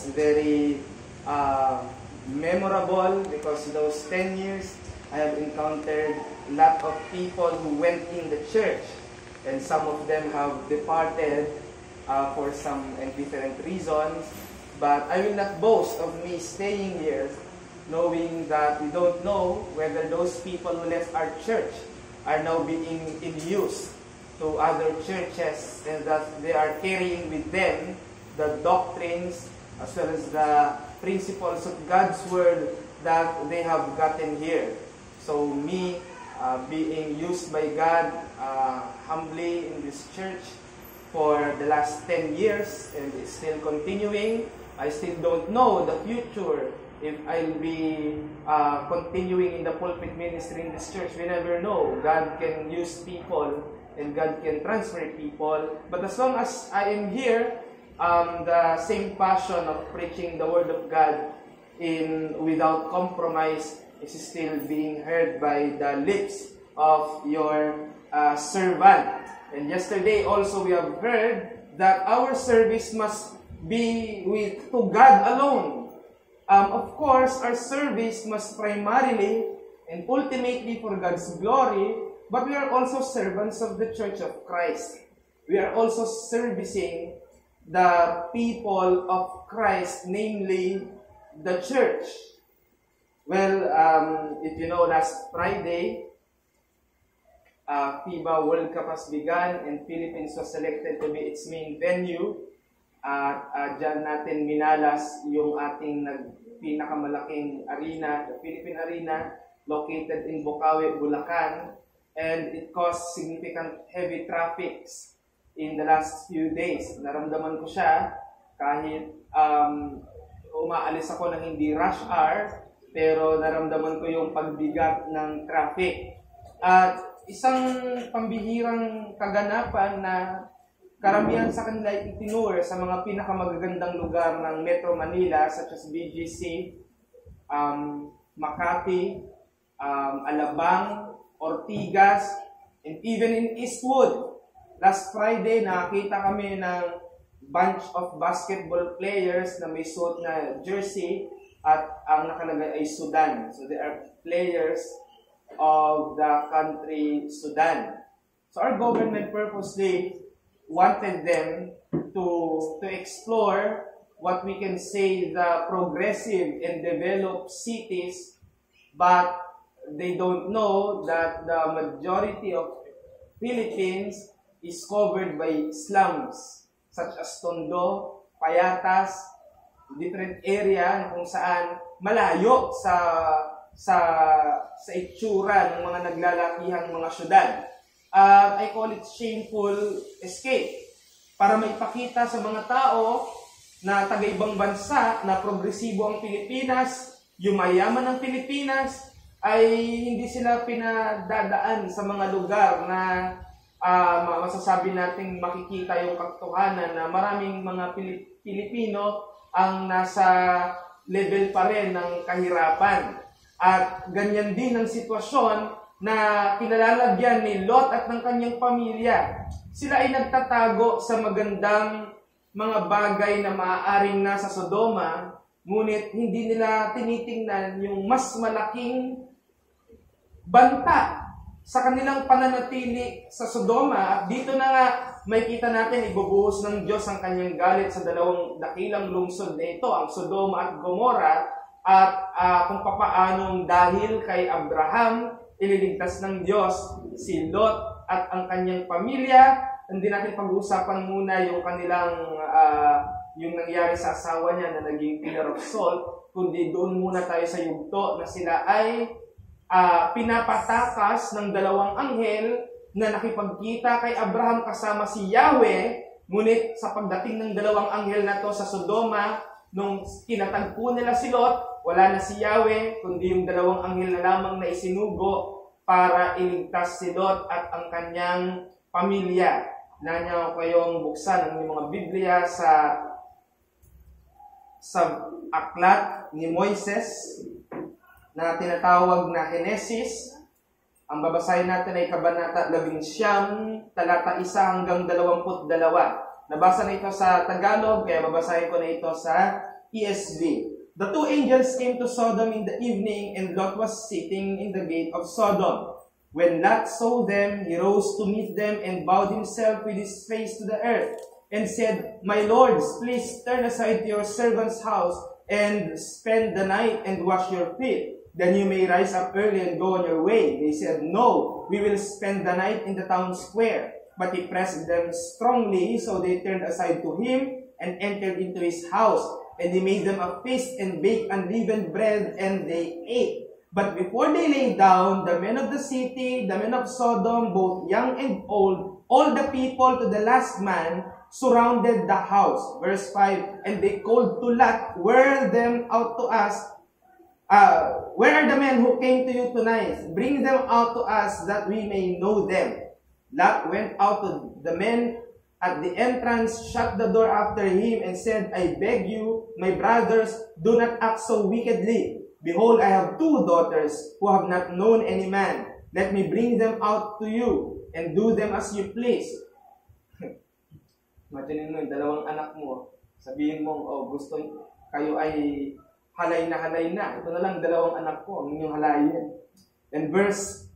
was very memorable because those 10 years I have encountered a lot of people who went in the church, and some of them have departed for some and different reasons. But I will not boast of me staying here, knowing that we don't know whether those people who left our church are now being in use to other churches, and that they are carrying with them the doctrines as well as the principles of God's Word that they have gotten here. So me, being used by God humbly in this church for the last 10 years, and it's still continuing. I still don't know the future if I'll be continuing in the pulpit ministry in this church. We never know. God can use people and God can transfer people. But as long as I am here, the same passion of preaching the Word of God without compromise is still being heard by the lips of your servant. And yesterday also we have heard that our service must be to God alone. Of course, our service must primarily and ultimately for God's glory, but we are also servants of the Church of Christ. We are also servicing the people of Christ, namely the church. Well, if you know, last Friday, FIBA World Cup has begun and Philippines was selected to be its main venue. Diyan natin minalas yung ating pinakamalaking arena, the Philippine Arena, located in Bocaue, Bulacan, and it caused significant heavy traffics in the last few days. Naramdaman ko siya kahit umaalis ako ng hindi rush hour, pero naramdaman ko yung pagbigat ng traffic. At isang pambihirang kaganapan na karamihan sa kanila ay itinur sa mga pinakamagagandang lugar ng Metro Manila such as BGC, Makati, Alabang, Ortigas, and even in Eastwood. Last Friday, nakita kami ng bunch of basketball players na may suot na jersey at ang nakalagay ay Sudan. So they are players of the country Sudan. So our government purposely wanted them to explore what we can say the progressive and developed cities, but they don't know that the majority of Philippines is covered by slums such as Tondo, Payatas, different area kung saan malayo sa itsura ng mga naglalakihang mga syudad. I call it shameful escape para maipakita sa mga tao na taga-ibang bansa na progresibo ang Pilipinas, yumayaman ang Pilipinas, ay hindi sila pinadadaan sa mga lugar na masasabi nating makikita yung katotohanan na maraming mga Pilipino ang nasa level pa rin ng kahirapan. At ganyan din ang sitwasyon na kinalalagyan ni Lot at ng kanyang pamilya. Sila ay nagtatago sa magandang mga bagay na maaaring nasa Sodoma, ngunit hindi nila tinitingnan yung mas malaking banta sa kanilang pananatili sa Sodoma. At dito na nga may kita natin ibubuhos ng Diyos ang kanyang galit sa dalawang dakilang lungsod na ito, ang Sodoma at Gomora, at kung papaanong dahil kay Abraham, ililigtas ng Diyos si Lot at ang kanyang pamilya. Hindi natin pag-uusapan muna yung kanilang, yung nangyari sa asawa niya na naging pillar of salt, kundi doon muna tayo sa yugto na sila ay pinapatakas ng dalawang anghel na nakipagkita kay Abraham kasama si Yahweh, ngunit sa pagdating ng dalawang anghel na to sa Sodoma, nung kinatagpo nila si Lot, wala na si Yahweh, kundi yung dalawang anghel na lamang na isinugo para iligtas si Lot at ang kanyang pamilya. Nanyaw kayong buksan ang mga Biblia sa aklat ni Moises na tinatawag na Genesis. Ang babasahin natin ay Kabanata 11, talata 1 hanggang 22. Nabasa na ito sa Tagalog, kaya babasahin ko na ito sa ESV. The two angels came to Sodom in the evening, and Lot was sitting in the gate of Sodom. When Lot saw them, he rose to meet them and bowed himself with his face to the earth, and said, My lords, please turn aside to your servant's house, and spend the night and wash your feet. Then you may rise up early and go on your way. They said, No, we will spend the night in the town square. But he pressed them strongly, so they turned aside to him and entered into his house. And he made them a feast and baked unleavened bread, and they ate. But before they lay down, the men of the city, the men of Sodom, both young and old, all the people to the last man, surrounded the house. Verse 5, And they called to Lot, Where them out to us? Where are the men who came to you tonight? Bring them out to us, that we may know them. Lot went out to the men at the entrance, shut the door after him, and said, I beg you, my brothers, do not act so wickedly. Behold, I have two daughters who have not known any man. Let me bring them out to you, and do them as you please. Imagine mo, yung dalawang anak mo, sabihin mo, gusto kayo ay halay na. Ito na lang, dalawang anak ko, ang inyong halayin. And verse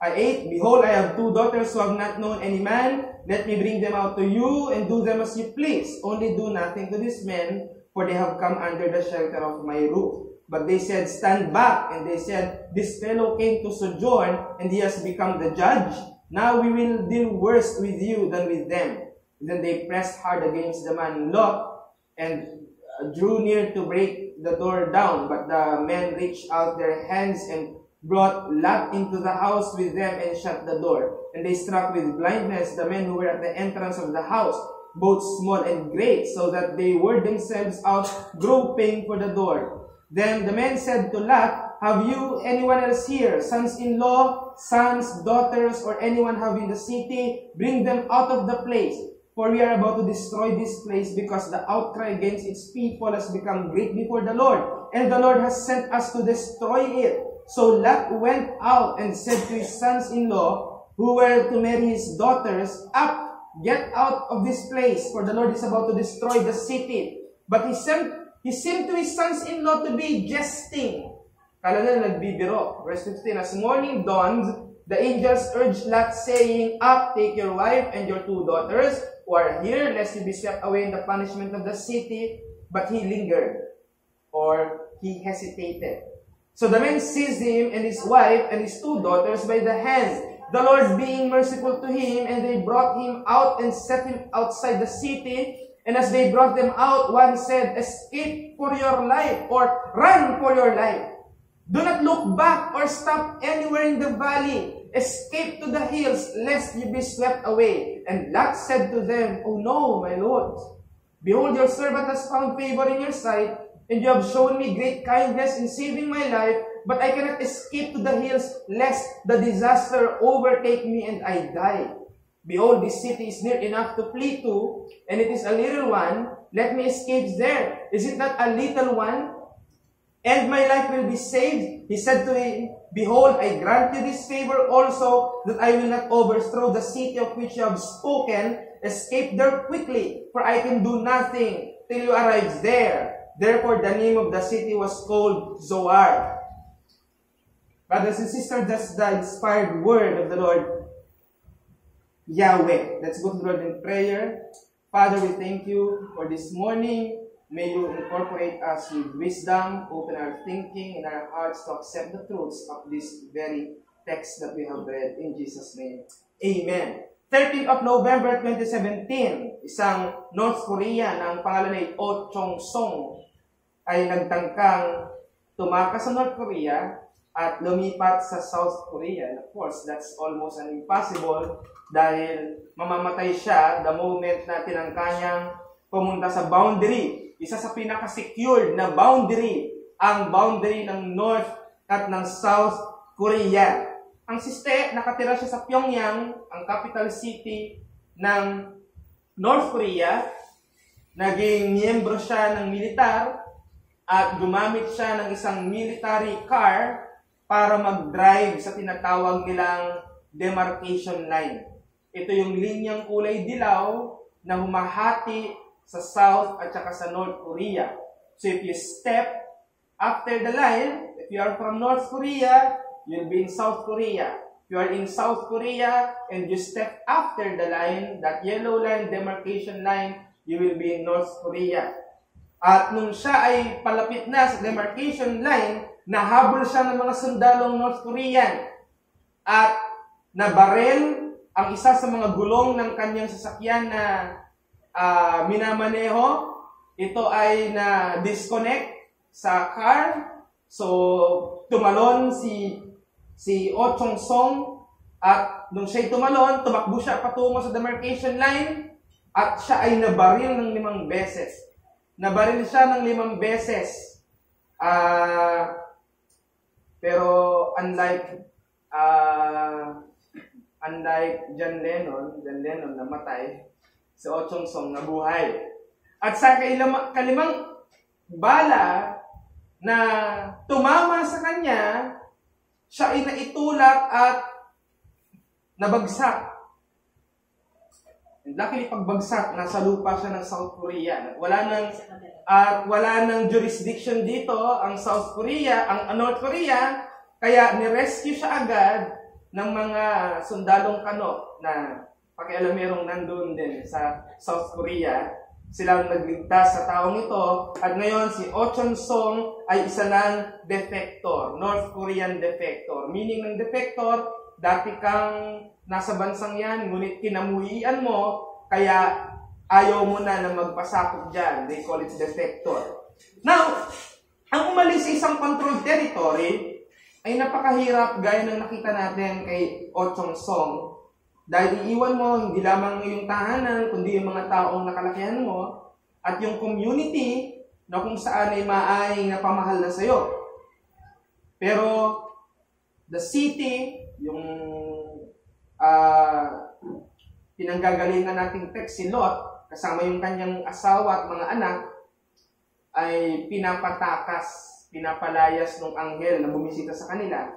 8, Behold, I have two daughters who have not known any man. Let me bring them out to you, and do them as you please. Only do nothing to these men, for they have come under the shelter of my roof. But they said, Stand back. And they said, This fellow came to sojourn, and he has become the judge. Now we will deal worse with you than with them. And then they pressed hard against the man Lot, and drew near to break the door down. But the men reached out their hands and brought Lot into the house with them and shut the door. And they struck with blindness the men who were at the entrance of the house, both small and great, so that they wore themselves out, groping for the door. Then the men said to Lot, Have you anyone else here, sons-in-law, sons, daughters, or anyone having the city? Bring them out of the place. For we are about to destroy this place, because the outcry against its people has become great before the Lord, and the Lord has sent us to destroy it. So Lot went out and said to his sons-in-law, who were to marry his daughters, Up, get out of this place, for the Lord is about to destroy the city. But he seemed to his sons-in-law to be jesting. Kala na nagbibiro. Verse 15, As morning dawned, the angels urged Lot, saying, Up, take your wife and your two daughters, who are here, lest you be swept away in the punishment of the city. But he lingered, or he hesitated. So the men seized him and his wife and his two daughters by the hands, the Lord being merciful to him, and they brought him out and set him outside the city. And as they brought them out, one said, Escape for your life, or run for your life. Do not look back or stop anywhere in the valley. Escape to the hills, lest you be swept away. And Lot said to them, Oh no, my lords. Behold, your servant has found favor in your sight, and you have shown me great kindness in saving my life, but I cannot escape to the hills, lest the disaster overtake me and I die. Behold, this city is near enough to flee to, and it is a little one. Let me escape there. Is it not a little one? And my life will be saved. He said to him, Behold, I grant you this favor also, that I will not overthrow the city of which you have spoken. Escape there quickly, for I can do nothing till you arrive there. Therefore, the name of the city was called Zoar. Brothers and sisters, that's the inspired word of the Lord Yahweh. Let's go to the Lord in prayer. Father, we thank you for this morning. May you incorporate us with wisdom, open our thinking and our hearts to accept the truths of this very text that we have read. In Jesus' name, Amen. 13th of November 2017, isang North Korea na ang pangalan ay Oh Chong-song ay nagtangkang tumakas sa North Korea at lumipat sa South Korea. And of course, that's almost an impossible dahil mamamatay siya the moment na tinangka niyang pumunta sa boundary. Isa sa pinaka-secured na boundary, ang boundary ng North at ng South Korea. Ang siste, nakatira siya sa Pyongyang, ang capital city ng North Korea. Naging miyembro siya ng militar at gumamit siya ng isang military car para mag-drive sa tinatawag nilang demarcation line. Ito yung linyang kulay dilaw na humahati sa South at saka sa North Korea. So if you step after the line, if you are from North Korea, you'll be in South Korea. If you are in South Korea and you step after the line, that yellow line, demarcation line, you will be in North Korea. At nung siya ay palapit na sa demarcation line, nahabol siya ng mga sundalong North Korean at nabarel ang isa sa mga gulong ng kanyang sasakyan na minamaneho. Ito ay na-disconnect sa car. So, tumalon si Oh Chong-song at nung siya'y tumalon, tumakbo siya patungo sa demarcation line at siya ay nabaril ng 5 beses. Nabaril siya ng 5 beses. Pero unlike John Lennon namatay, si Oh Chong-song nabuhay. At sa kalimang bala na tumama sa kanya, siya ay naitulak at nabagsak. And luckily, pagbagsak, nasa lupa siya ng South Korea. Wala nang jurisdiction dito ang South Korea, ang North Korea, kaya ni-rescue siya agad ng mga sundalong kano na pakialamerong nandun din sa South Korea. Sila ang nagligtas sa taong ito. At ngayon, si Oh Chong-song ay isa ng defector, North Korean defector. Meaning ng defector, dati kang nasa bansang yan, ngunit kinamuhian mo, kaya ayaw mo na magpasakop dyan. They call it defector. Now, ang umalis sa isang controlled territory ay napakahirap gaya ng nakita natin kay Oh Chong-song. Dahil iiwan mo hindi lamang yung tahanan, kundi yung mga taong nakalakihan mo at yung community na kung saan ay maaaring napamahal na sa'yo. Pero the city, yung pinanggagalingan nating text, si Lot, kasama yung kanyang asawa at mga anak, ay pinapalayas ng anghel na bumisita sa kanila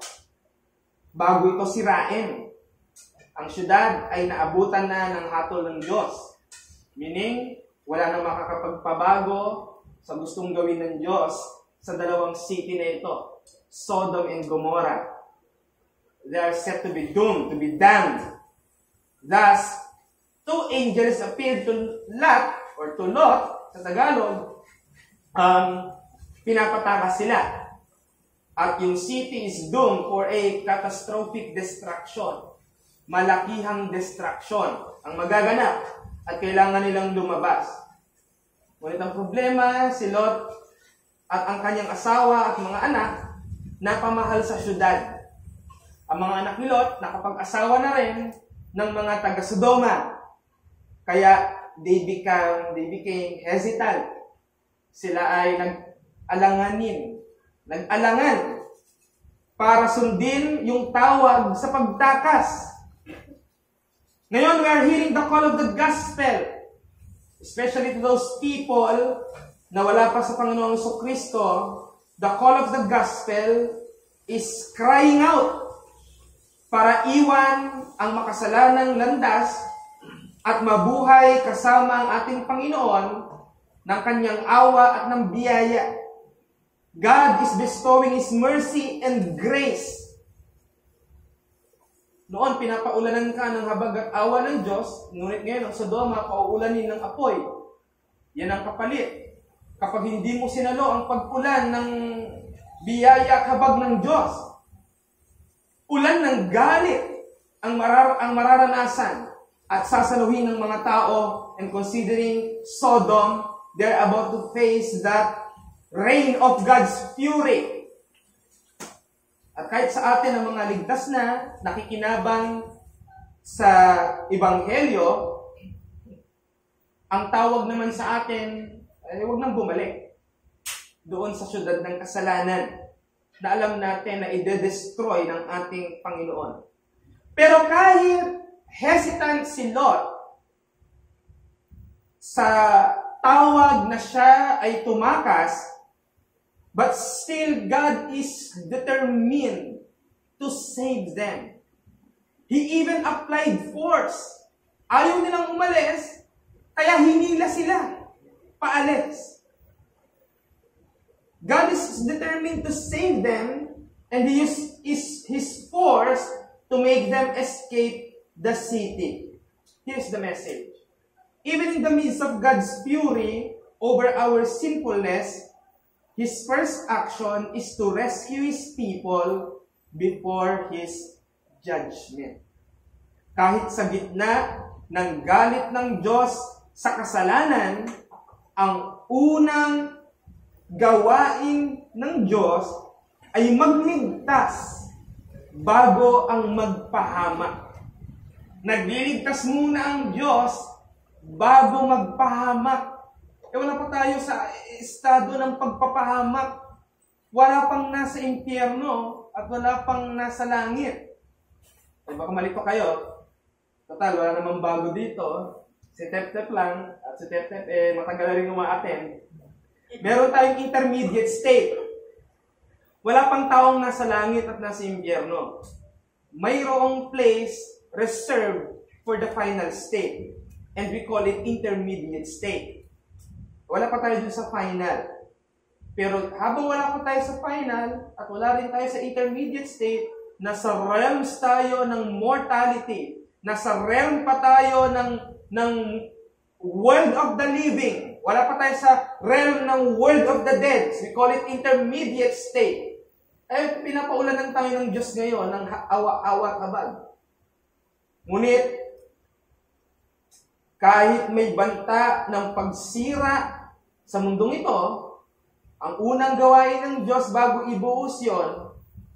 bago ito sirain. Ang syudad ay naabutan na ng hatol ng Diyos. Meaning, wala nang makakapagpabago sa gustong gawin ng Diyos sa dalawang city na ito, Sodom and Gomorrah. They are set to be doomed, to be damned. Thus, 2 angels appeared to Lot, or to Lot, sa Tagalog, pinapatakas sila. At yung city is doomed for a catastrophic destruction. Malakihang destruction ang magaganap at kailangan nilang lumabas. Ngunit ang problema, si Lot at ang kanyang asawa at mga anak napamahal sa syudad. Ang mga anak ni Lot nakapag-asawa na rin ng mga taga-Sodoma. Kaya they became hesitant. Sila ay nag-alangan para sundin yung tawag sa pagtakas. Ngayon, we are hearing the call of the gospel, especially to those people na wala pa sa Panginoong Jesucristo. The call of the gospel is crying out para iwan ang makasalanang landas at mabuhay kasama ang ating Panginoon ng kanyang awa at ng biyaya. God is bestowing His mercy and grace. Noon, pinapaulanan ka ng habag at awa ng Diyos, ngunit ngayon ang Sodoma, pauulanin ng apoy. Yan ang kapalit. Kapag hindi mo sinalo ang pag-ulan ng biyaya at habag ng Diyos, ulan ng galit ang mararanasan at sasaluhin ng mga tao, and considering Sodom, they're about to face that rain of God's fury. At kahit sa atin ang mga ligtas na nakikinabang sa Ebanghelyo, ang tawag naman sa atin ay huwag nang bumalik doon sa syudad ng kasalanan na alam natin na ide-destroy ng ating Panginoon. Pero kahit hesitant si Lot sa tawag na siya ay tumakas, but still, God is determined to save them. He even applied force. Ayaw nilang umalis, kaya kaya hinila sila paalis. God is determined to save them, and He is His force to make them escape the city. Here's the message. Even in the midst of God's fury over our sinfulness, His first action is to rescue His people before His judgment. Kahit sa gitna ng galit ng Diyos sa kasalanan, ang unang gawain ng Diyos ay magligtas bago ang magpahamak. Nagliligtas muna ang Diyos bago magpahamak. Wala pa tayo sa estado ng pagpapahamak. Wala pang nasa impyerno at wala pang nasa langit. Baka malito kayo. Total, wala namang bago dito. Si Tep-Tep lang. At si Tep-Tep, matagal na rin umaattend. Meron tayong intermediate state. Wala pang taong nasa langit at nasa impyerno. Mayroong place reserved for the final state. And we call it intermediate state. Wala pa tayo dun sa final. Pero habang wala pa tayo sa final, at wala rin tayo sa intermediate state, nasa realms tayo ng mortality. Nasa realm pa tayo ng world of the living. Wala pa tayo sa realm ng world of the dead. We call it intermediate state. Pinapaulanan tayo ng Diyos ngayon ng awa-awa at habag. Ngunit, kahit may banta ng pagsira sa mundong ito, ang unang gawain ng Diyos bago ibuhos yon,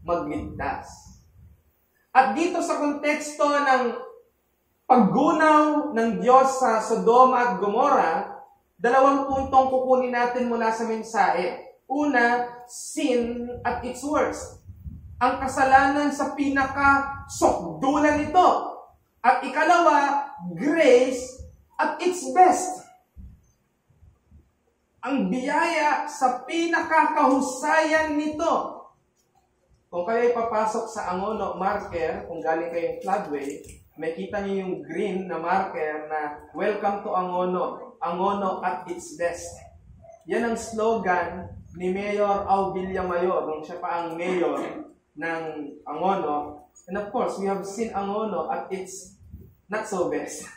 magligtas. At dito sa konteksto ng paggunaw ng Diyos sa Sodoma at Gomora, dalawang puntong kukunin natin mula sa mensahe. Una, sin at its worst. Ang kasalanan sa pinaka-sokdulan nito. At ikalawa, grace at its best. Ang biyaya sa pinakakahusayan nito. Kung kayo papasok sa Angono marker, kung galing kayong floodway, may kita niyo yung green na marker na welcome to Angono. Angono at its best. Yan ang slogan ni Mayor Au Villamayor nung siya pa ang mayor ng Angono. And of course, we have seen Angono at its not so best.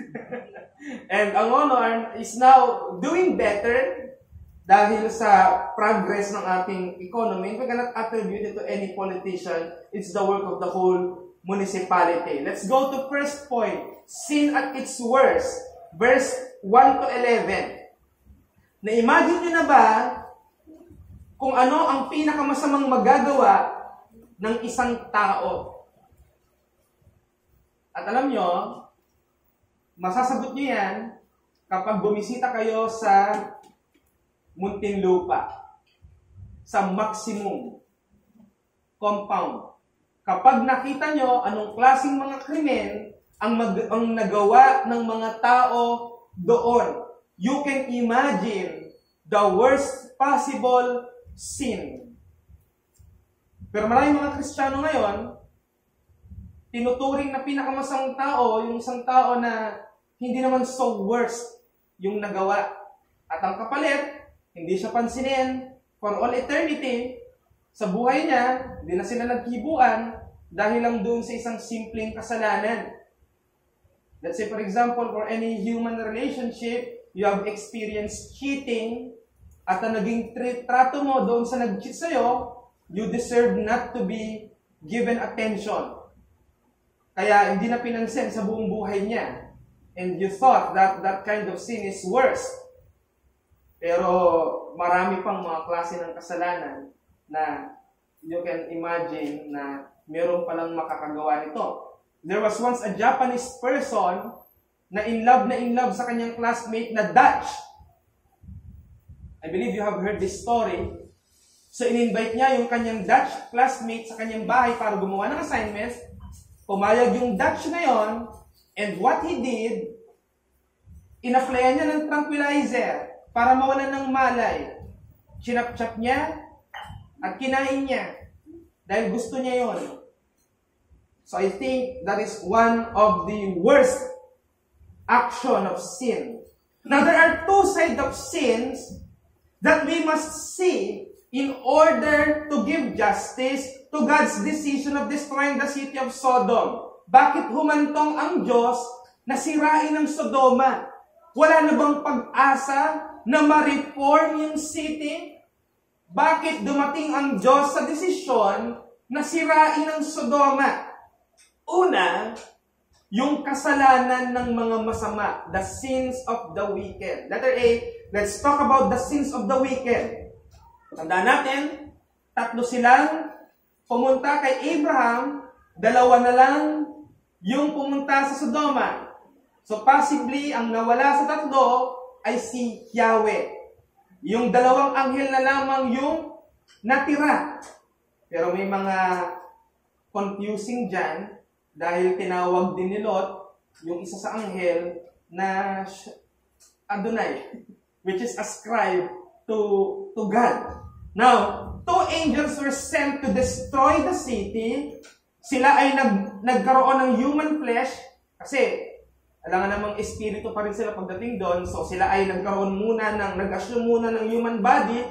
And Angono is now doing better dahil sa progress ng ating economy. We cannot attribute it to any politician. It's the work of the whole municipality. Let's go to first point. Sin at its worst. Verse 1 to 11. Na-imagine nyo na ba kung ano ang pinakamasamang magagawa ng isang tao? At alam nyo, masasagot nyo yan kapag bumisita kayo sa Muntinlupa, sa maximum compound. Kapag nakita nyo anong klaseng mga krimen ang nagawa ng mga tao doon, you can imagine the worst possible sin. Pero maraming mga Kristiyano ngayon, tinuturing na pinakamasamang tao, yung isang tao na hindi naman so worst yung nagawa. At ang kapalit, hindi siya pansinin for all eternity. Sa buhay niya, hindi na sila nagkibuan dahil lang doon sa isang simpleng kasalanan. Let's say, for example, for any human relationship, you have experienced cheating at ang naging trato mo doon sa nag-cheat sa'yo, you deserve not to be given attention. Kaya hindi na pinansin sa buong buhay niya. And you thought that that kind of sin is worse. Pero marami pang mga klase ng kasalanan na you can imagine na meron palang makakagawa nito. There was once a Japanese person na in love sa kanyang classmate na Dutch. I believe you have heard this story. So in-invite niya yung kanyang Dutch classmate sa kanyang bahay para gumawa ng assignments. Pumayag yung Dutch na yon, and what he did, in-applyan niya ng tranquilizer para mawalan ng malay. Chinap-chap niya at kinain niya dahil gusto niya yon. So I think that is one of the worst action of sin. Now, there are two sides of sins that we must see in order to give justice to God's decision of destroying the city of Sodom. Bakit humantong ang Diyos na sirain ang Sodoma? Wala na bang pag-asa na ma-reform yung city? Bakit dumating ang Diyos sa desisyon na sirain ang Sodoma? Una, yung kasalanan ng mga masama, the sins of the wicked. Letter A, let's talk about the sins of the wicked. Tandaan natin, 3 silang pumunta kay Abraham, 2 na lang yung pumunta sa Sodoma. So possibly, ang nawala sa 3 ay si Yahweh. Yung 2 anghel na lamang yung natira. Pero may mga confusing dyan, dahil tinawag din ni Lot yung isa sa anghel na Adonai, which is ascribed to God. Now, 2 angels were sent to destroy the city. Sila ay nagkaroon ng human flesh kasi alangan namang espiritu pa rin sila pagdating doon. So sila ay nag-assume muna ng human body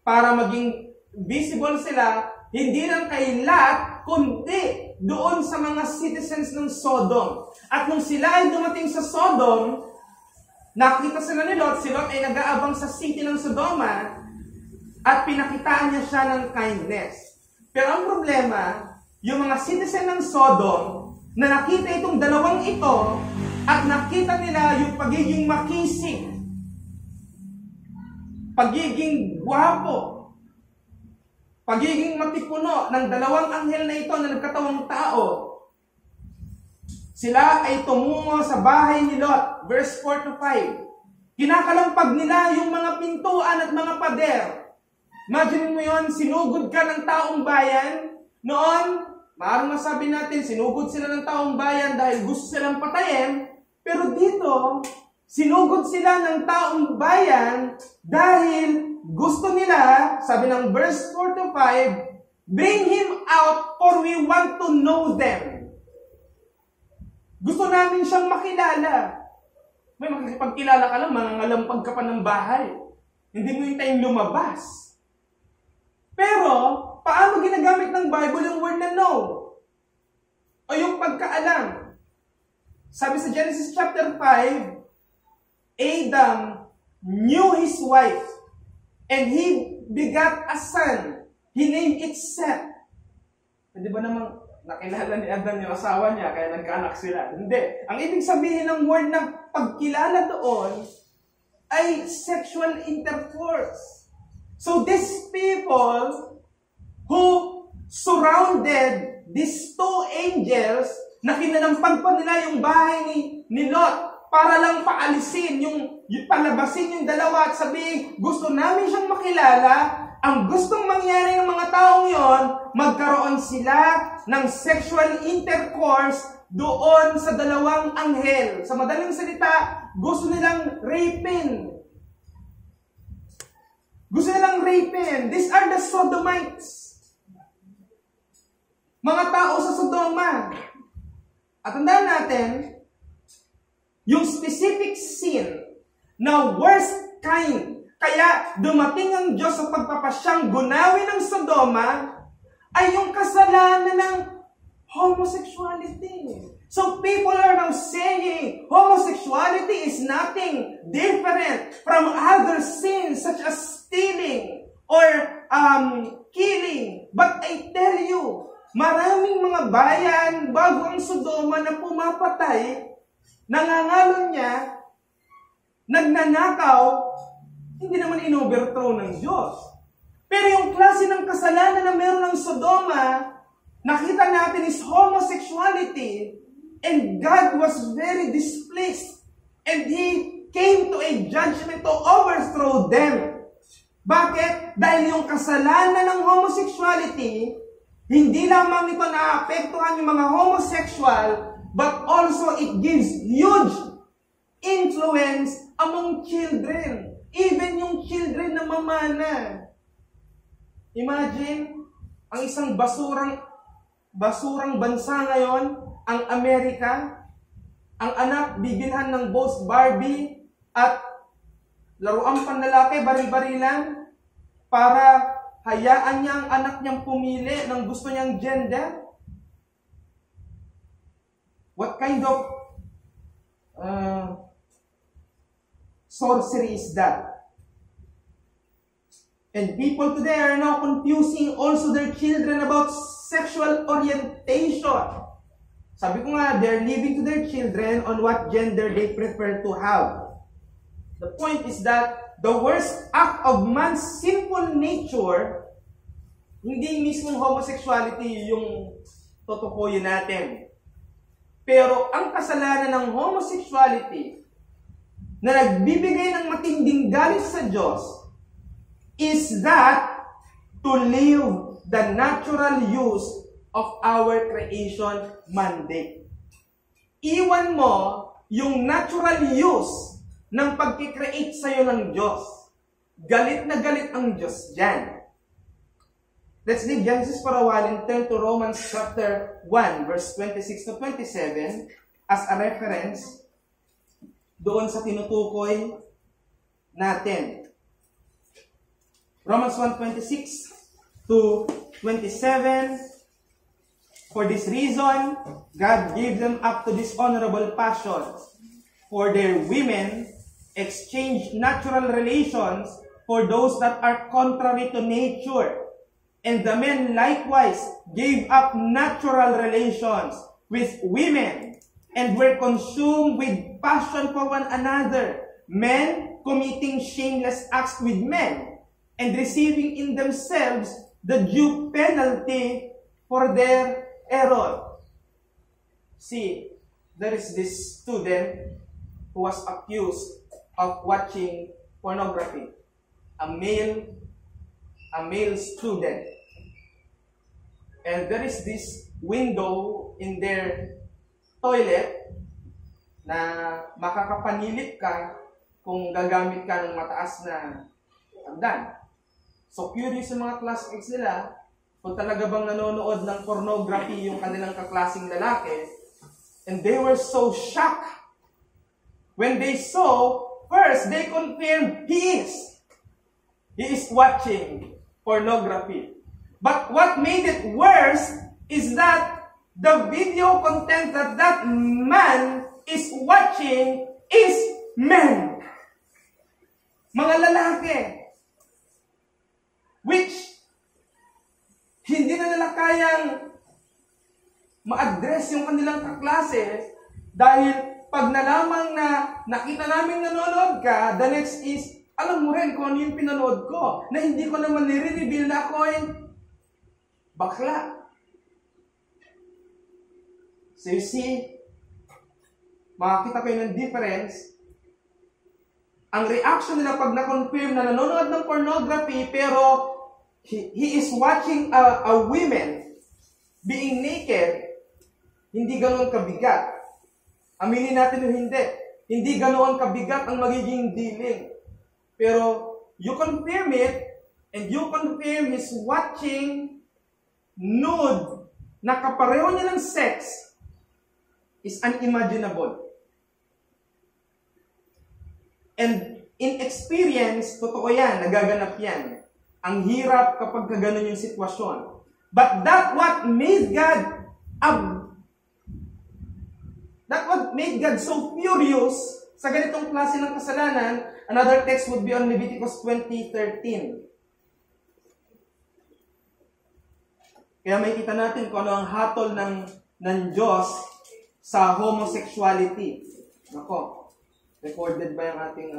para maging visible sila, hindi lang kay Lot, kundi doon sa mga citizens ng Sodom. At nung sila ay dumating sa Sodom, nakita sila ni Lot, si Lot ay nag-aabang sa city ng Sodoma, at pinakitaan niya siya ng kindness. Pero ang problema, yung mga citizen ng Sodom, na nakita itong 2 ito, at nakita nila yung pagiging makisig, pagiging gwapo, pagiging matipuno ng 2 anghel na ito na nagkatawang tao, sila ay tumungo sa bahay ni Lot. Verse 4-5. Kinakalampag nila yung mga pintuan at mga pader. Imagine mo yon, sinugod ka ng taong bayan. Noon, maaaring masabi natin, sinugod sila ng taong bayan dahil gusto silang patayin. Pero dito, sinugod sila ng taong bayan dahil gusto nila, sabi ng verse 4-5, bring him out for we want to know them. Gusto namin siyang makilala. May makikipagkilala ka lang, mangangalampag ka pa ng bahay. Hindi mo yung tayong lumabas. Pero, paano ginagamit ng Bible yung word na know? O yung pagkaalam? Sabi sa Genesis chapter 5, Adam knew his wife, and he begat a son. He named it Seth. Hindi ba namang nakilala ni Adam yung asawa niya, kaya nagkaanak sila? Hindi. Ang ibig sabihin ng word na pagkilala doon ay sexual intercourse. So these people who surrounded these 2 angels na kinalampag pa nila yung bahay ni Lot para lang paalisin, yung palabasin yung 2 at sabihin, gusto namin siyang makilala. Ang gustong mangyari ng mga taong yon, magkaroon sila ng sexual intercourse doon sa 2 anghel. Sa madaling salita, gusto nilang rapin. Gusto nilang rapin. These are the Sodomites. Mga tao sa Sodoma. At tandaan natin, yung specific sin na worst kind, kaya dumating ang Diyos sa pagpapasyang gunawin ng Sodoma, ay yung kasalanan ng homosexuality. So people are now saying homosexuality is nothing different from other sins such as stealing or killing. But I tell you, maraming mga bayan bago ang Sodoma na pumapatay, nangangalon niya, nagnanakaw, hindi naman in-overthrow ng Diyos. Pero yung klase ng kasalanan na meron ng Sodoma, nakita natin is homosexuality, and God was very displeased, and He came to a judgment to overthrow them. Bakit? Dahil yung kasalanan ng homosexuality, hindi lamang ito naapektuhan yung mga homosexual, but also it gives huge influence among children. Even yung children na mamana. Imagine, ang isang basurang bansa ngayon, ang Amerika, ang anak bibilhan ng boss Barbie at laruang panlalaki, baril-barilan, para hayaan niya ang anak niyang pumili ng gusto niyang gender? What kind of sorcery is that? And people today are now confusing also their children about sexual orientation. Sabi ko nga, they're leaving to their children on what gender they prefer to have. The point is that the worst act of man's sinful nature, hindi mismong homosexuality yung tutukuyin natin. Pero ang kasalanan ng homosexuality na nagbibigay ng matinding galit sa Diyos is that to live the natural use of our creation mandate. Iwan mo yung natural use ng pagkikreate sa'yo ng Diyos. Galit na galit ang Diyos dyan. Let's leave Genesis for a while and turn to Romans chapter 1, verse 26 to 27 as a reference doon sa tinutukoy natin. Romans 1:26 to 27. For this reason, God gave them up to dishonorable passions. For their women exchanged natural relations for those that are contrary to nature. And the men likewise gave up natural relations with women and were consumed with passion for one another, men committing shameless acts with men, and receiving in themselves the due penalty for their error. See, there is this student who was accused of watching pornography. A male student. And there is this window in their toilet na makakapanilip ka kung gagamit ka ng mataas na hagdan. So, curious yung mga classmates nila kung talaga bang nanonood ng pornography yung kanilang kaklaseng lalaki. And they were so shocked. When they saw, first, they confirmed he is watching pornography. But what made it worse is that the video content that man is watching is men. Mga lalaki. Which, hindi na nila kayang ma-address yung kanilang kaklase dahil pag nalamang na nakita namin nanonood ka, the next is, alam mo rin kung ano yung pinanood ko, na hindi ko naman nire-reveal na ako ay bakla. So you see, makakita kayo ng difference. Ang reaction nila pag na-confirm na nanonood ng pornography pero he is watching a woman being naked, hindi ganoon kabigat. Aminin natin o hindi. Hindi ganoon kabigat ang magiging dealing. Pero you confirm it and you confirm he's watching nude na kapareho niya ng sex is unimaginable. And in experience, totoo yan, nagaganap yan. Ang hirap kapag kaganon yung sitwasyon. But that what made God so furious sa ganitong klase ng kasalanan. Another text would be on Leviticus 20:13. Kaya makikita natin kung ano ang hatol ng Diyos sa homosexuality. Nako, recorded ba yung ating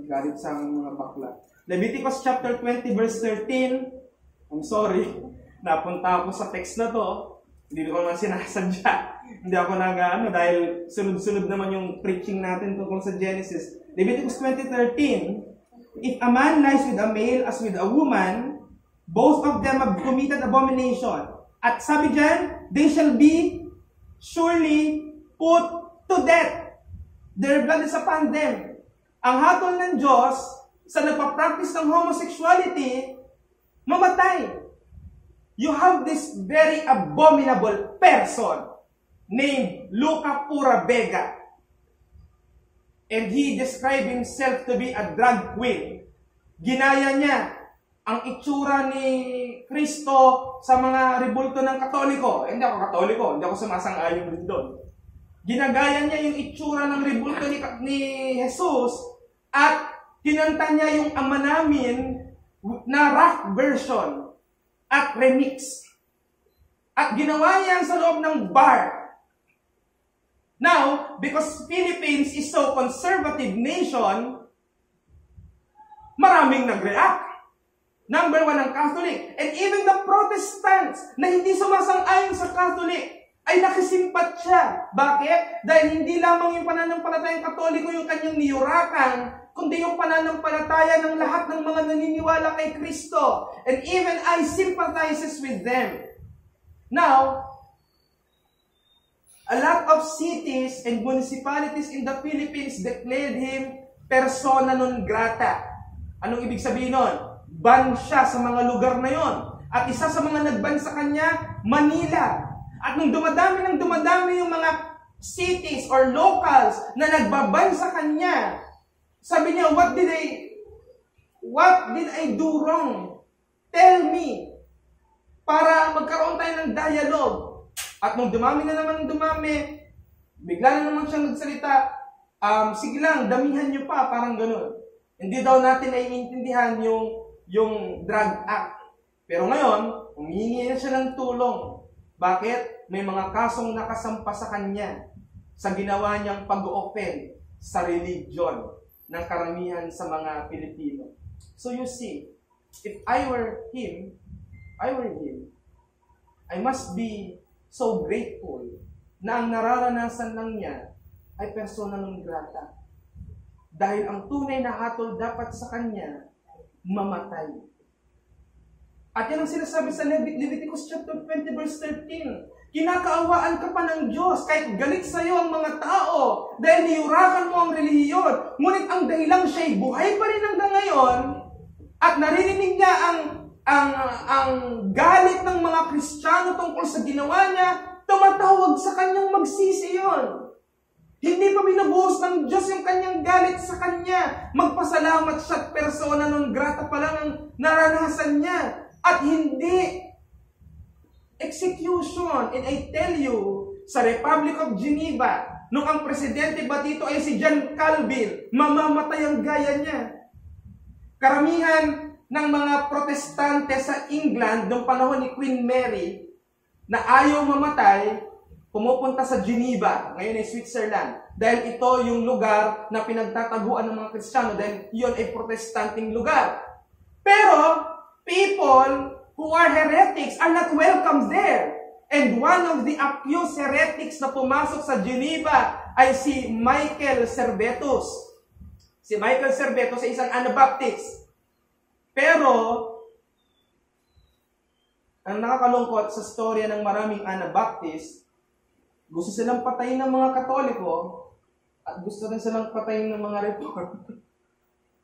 galit sa mga bakla. Leviticus chapter 20 verse 13. I'm sorry, napunta ako sa text na to. Hindi ko naman sinasadya. Hindi ako dahil sunod-sunod naman yung preaching natin tungkol sa Genesis. Leviticus 20:13. If a man lies with a male as with a woman, both of them have committed abomination. At sabi dyan, they shall be surely put to death. Their blood is upon them. Ang hatol ng Diyos sa nagpa-practice ng homosexuality, mamatay. You have this very abominable person named Luca Pura Vega. and he described himself to be a drag queen. Ginaya niya ang itsura ni Kristo sa mga rebulto ng Katoliko. Hindi ako Katoliko, hindi ako sumasang-ayon rin doon. Ginagaya niya yung itsura ng rebulto ni Jesus at kinanta niya yung Ama Namin na rock version at remix. At ginawa niya sa loob ng bar. Now, because Philippines is so conservative nation, maraming nag-react. Number one, ang Catholic. And even the Protestants na hindi sumasang-ayon sa Catholic ay nakisimpat siya. Bakit? Dahil hindi lamang yung pananampalatayang Katoliko yung kanyang niyurakan, kundi yung pananampalataya ng lahat ng mga naniniwala kay Kristo. And even I sympathizes with them. Now, a lot of cities and municipalities in the Philippines declared him persona non grata. Anong ibig sabihin nun? Ban siya sa mga lugar na yon. At isa sa mga nagban sa kanya, Manila. At nung dumadami yung mga cities or locals na nagbaban sa kanya, sabi niya, what did I do wrong? Tell me. Para magkaroon tayo ng dialogue. At nung dumami, bigla na naman siyang nagsalita, sige lang, damihan niyo pa, parang ganun. Hindi daw natin ay intindihan yung drug act. Pero ngayon, humingi na siya ng tulong. Bakit? May mga kasong nakasampa sa kanya sa ginawa niyang pag-o-offend sa religion ng karamihan sa mga Pilipino. So you see, if I were him, I must be so grateful na ang nararanasan lang niya ay persona non grata. Dahil ang tunay na hatol dapat sa kanya, mamatay. At yan ang sinasabi sa Leviticus chapter 20 verse 13. Kinakaawaan ka pa ng Diyos kahit galit sa iyo ang mga tao dahil niyurakan mo ang relihiyon. Ngunit ang dahilang siya'y buhay pa rin hanggang ngayon at naririnig niya ang galit ng mga Kristiyano tungkol sa ginawa niya, tumatawag sa kanyang magsisi yun. Hindi pa binubuhos ng Diyos yung kanyang galit sa kanya. Magpasalamat siya at persona non grata pa lang ang naranasan niya. At hindi execution. And I tell you, sa Republic of Geneva, nung ang presidente ba dito ay si John Calvin, mamamatay ang gaya niya. Karamihan ng mga protestante sa England noong panahon ni Queen Mary na ayaw mamatay, pumupunta sa Geneva, ngayon ay Switzerland, dahil ito yung lugar na pinagtataguan ng mga Kristiyano dahil yun ay protestanting lugar. Pero, people who are heretics are not welcome there. And one of the accused heretics na pumasok sa Geneva ay si Michael Servetus. Si Michael Servetus ay isang Anabaptist. Pero, ang nakakalungkot sa storya ng maraming Anabaptist, gusto silang patayin ng mga Katoliko at gusto rin silang patayin ng mga Reform.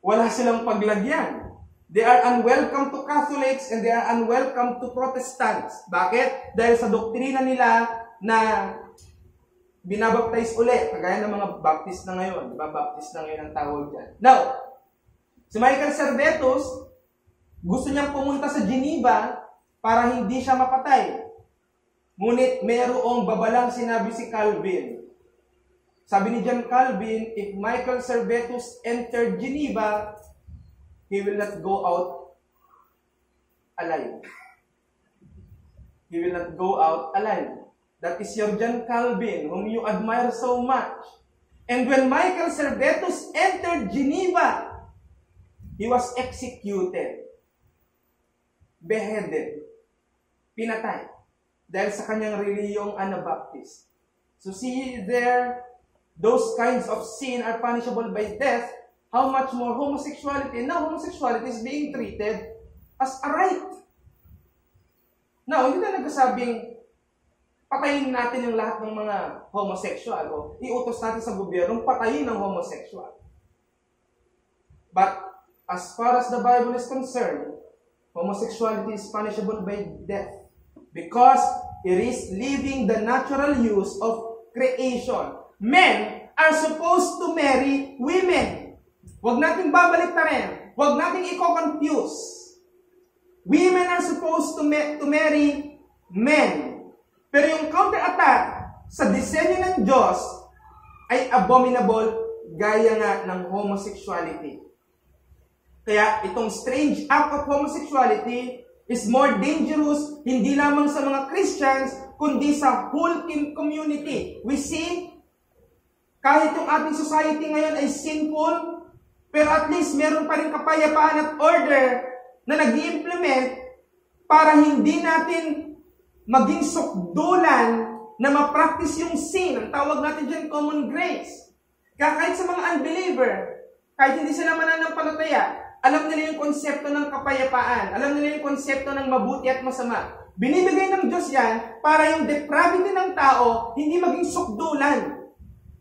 Wala silang paglagyan. They are unwelcome to Catholics and they are unwelcome to Protestants. Bakit? Dahil sa doktrina nila na binabaptize ulit, kagaya ng mga Baptist na ngayon. Diba? Baptist na ngayon ang tawag dyan. Now, si Michael Servetus, gusto niyang pumunta sa Geneva para hindi siya mapatay. Ngunit mayroong babalang sinabi si Calvin. Sabi ni John Calvin, if Michael Servetus entered Geneva, he will not go out alive. He will not go out alive. That is your John Calvin, whom you admire so much. And when Michael Servetus entered Geneva, he was executed. Beheaded. Pinatay. Dahil sa kanyang reliyong Anabaptist. So see there, those kinds of sin are punishable by death. How much more homosexuality? Now, homosexuality is being treated as a right. Now, hindi na nagsasabing patayin natin yung lahat ng mga homosexual o iutos natin sa gobyernong patayin ng homosexual. But as far as the Bible is concerned, homosexuality is punishable by death because it is leaving the natural use of creation. men are supposed to marry women. Huwag natin babalik na rin. Huwag natin i-confuse. Women are supposed to marry men. Pero yung counter-attack sa disenyo ng Diyos ay abominable gaya nga ng homosexuality. Kaya itong strange act of homosexuality is more dangerous hindi lamang sa mga Christians, kundi sa whole community. We see, kahit yung ating society ngayon ay sinful, pero at least meron pa rin kapayapaan at order na nag-i-implement para hindi natin maging sukdulan na ma-practice yung sin. Ang tawag natin dyan, common grace. Kaya kahit sa mga unbeliever, kahit hindi sila mananampalataya, alam nila yung konsepto ng kapayapaan. Alam nila yung konsepto ng mabuti at masama. Binibigay ng Diyos yan para yung depravity ng tao hindi maging sukdulan.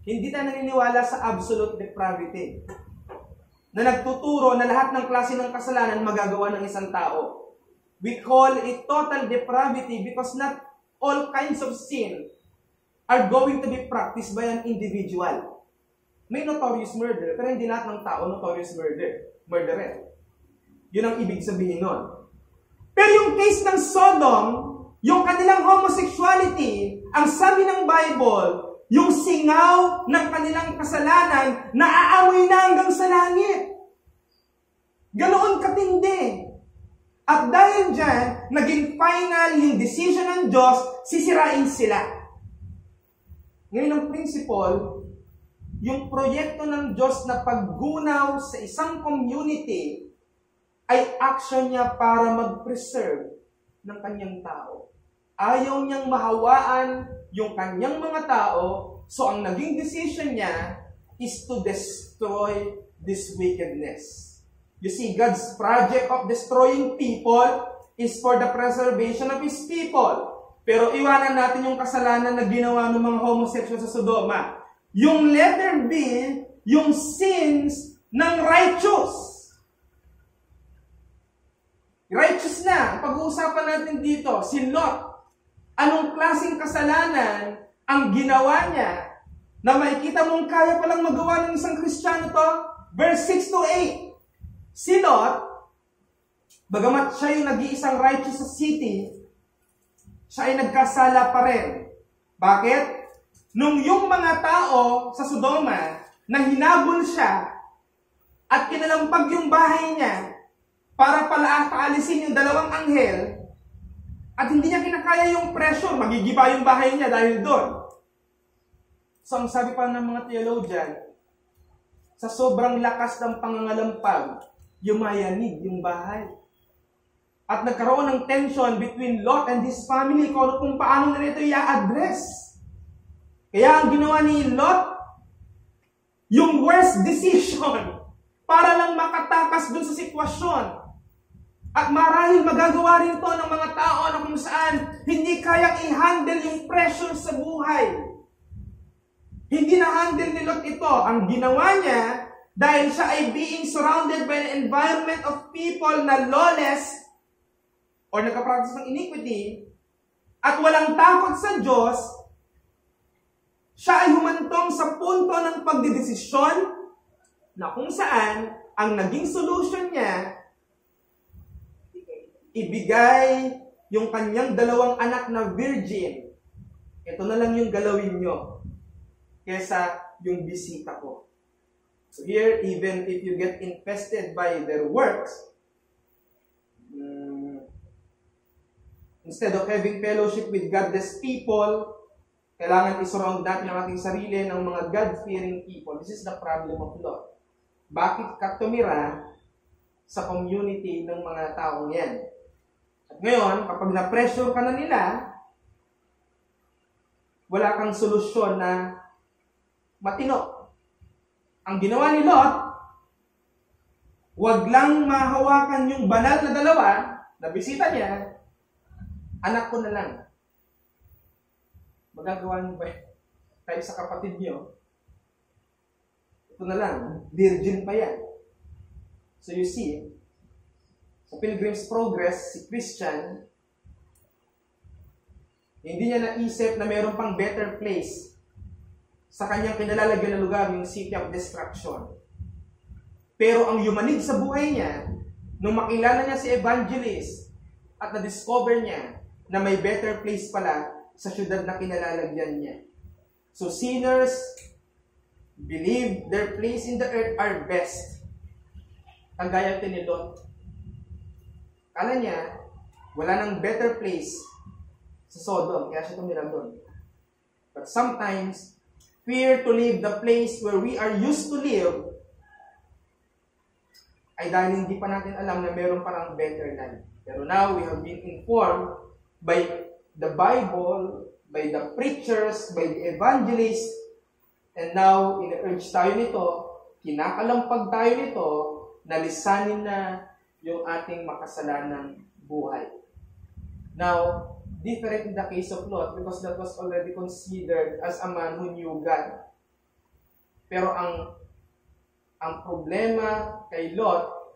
Hindi tayo naniniwala sa absolute depravity na nagtuturo na lahat ng klase ng kasalanan magagawa ng isang tao. We call it total depravity because not all kinds of sin are going to be practiced by an individual. May notorious murder, pero hindi lahat ng tao notorious murderer. Yun ang ibig sabihin nun. Pero yung case ng Sodom, yung kanilang homosexuality, ang sabi ng Bible, yung singaw ng kanilang kasalanan, naaamoy na hanggang sa langit. Ganoon katindi. At dahil dyan, naging final yung decision ng Diyos, sisirain sila. Ngayon ang principle, yung proyekto ng Diyos na paggunaw sa isang community ay action niya para mag-preserve ng kanyang tao. Ayaw niyang mahawaan yung kanyang mga tao, so ang naging decision niya is to destroy this wickedness. You see, God's project of destroying people is for the preservation of His people. Pero iwanan natin yung kasalanan na ginawa ng mga homosexual sa Sodoma. Yung letter B, yung sins ng righteous. Righteous na. Pag-uusapan natin dito, si Lot. Anong klaseng kasalanan ang ginawa niya na makikita mong kaya palang magawa ng isang Kristiyano to? Verse 6 to 8. Si Lot, bagamat siya yung nag-iisang righteous sa city, siya ay nagkasala pa rin. Bakit? Nung yung mga tao sa Sodoma na hinabol siya at kinalampag yung bahay niya para paalisin yung dalawang anghel at hindi niya kinakaya yung pressure, magigiba yung bahay niya dahil doon. So ang sabi pa ng mga theologian, sa sobrang lakas ng pangangalampag, yumayanig yung bahay. At nagkaroon ng tension between Lot and his family kung paano na ito i-address. Kaya ang ginawa ni Lot, yung worst decision para lang makatakas dun sa sitwasyon. At marahil magagawa rin to ng mga tao na kung saan hindi kayang i-handle yung pressure sa buhay. Hindi na-handle ni Lot ito. Ang ginawa niya, dahil siya ay being surrounded by an environment of people na lawless or nagka-practice ng iniquity at walang takot sa Diyos, siya ay humantong sa punto ng pagdidesisyon na kung saan ang naging solution niya, ibigay yung kanyang dalawang anak na virgin. Ito na lang yung galawin nyo kesa yung bisita ko. So here, even if you get infested by their works, instead of having fellowship with godless people, kailangan isurround natin ang ating sarili ng mga God-fearing people. This is the problem of Lot. Bakit ka tumira sa community ng mga taong yan? At ngayon, kapag na-pressure ka na nila, wala kang solusyon na matino. Ang ginawa ni Lot, wag lang mahawakan yung banal na dalawa na bisita niya, anak ko na lang. Magagawa niyo ba kayo sa kapatid niyo? Ito na lang, virgin pa yan. So you see, sa Pilgrim's Progress, si Christian, hindi niya naisip na mayroon pang better place sa kanyang kinalalagyan na lugar, yung city of destruction. Pero ang yumanig sa buhay niya, nung makilala niya si evangelist at na-discover niya na may better place pala sa syudad na kinalalagyan niya. So sinners believe their place in the earth are best. Kagaya ni Lot. Kala niya, wala nang better place sa Sodom, kaya siya tumira doon. But sometimes, fear to leave the place where we are used to live ay dahil hindi pa natin alam na meron parang better land. Pero now, we have been informed by the Bible, by the preachers, by the evangelists, and now, ina-urge tayo nito, kinakalampag tayo nito, na lisanin na yung ating makasalanang buhay. Now, different in the case of Lot because that was already considered as a man who knew God. Pero ang problema kay Lot,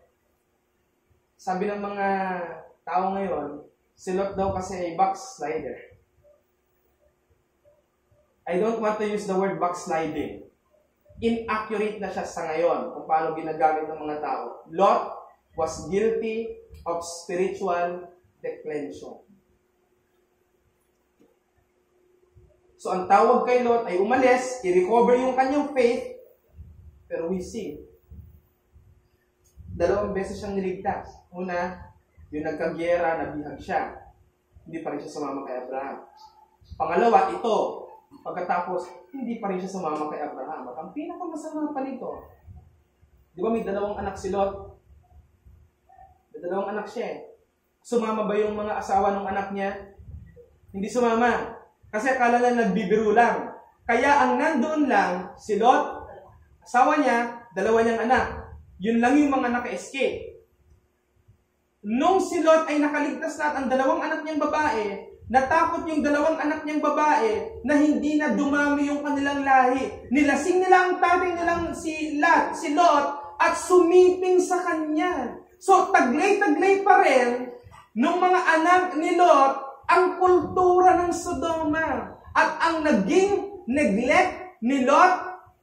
sabi ng mga tao ngayon, si Lot daw kasi ay backslider. I don't want to use the word backsliding. Inaccurate na siya sa ngayon kung paano ginagamit ng mga tao. Lot was guilty of spiritual declension. So, ang tawag kay Lot ay umalis, i-recover yung kanyang faith, pero we see, 2 beses siyang niligtas. Una, yung nagkagyera, nabihag siya. Hindi pa rin siya sumama kay Abraham. Pangalawa, ito, pagkatapos, hindi pa rin siya sumama kay Abraham. At ang pinakamasama pa nito, di ba may 2 anak si Lot? May 2 anak siya eh. Sumama ba yung mga asawa ng anak niya? Hindi sumama. Kasi akala na nagbibiro lang. Kaya ang nandoon lang, si Lot, asawa niya, 2 niyang anak. Yun lang yung mga naka-escape. Nung si Lot ay nakaligtas na at ang 2 anak niyang babae, natakot yung 2 anak niyang babae na hindi na dumami yung kanilang lahi. Nilasing nila ang tatay nilang si Lot, at sumiping sa kanya. So, taglay-taglay pa rin nung mga anak ni Lot ang kultura ng Sodoma. At ang naging neglect ni Lot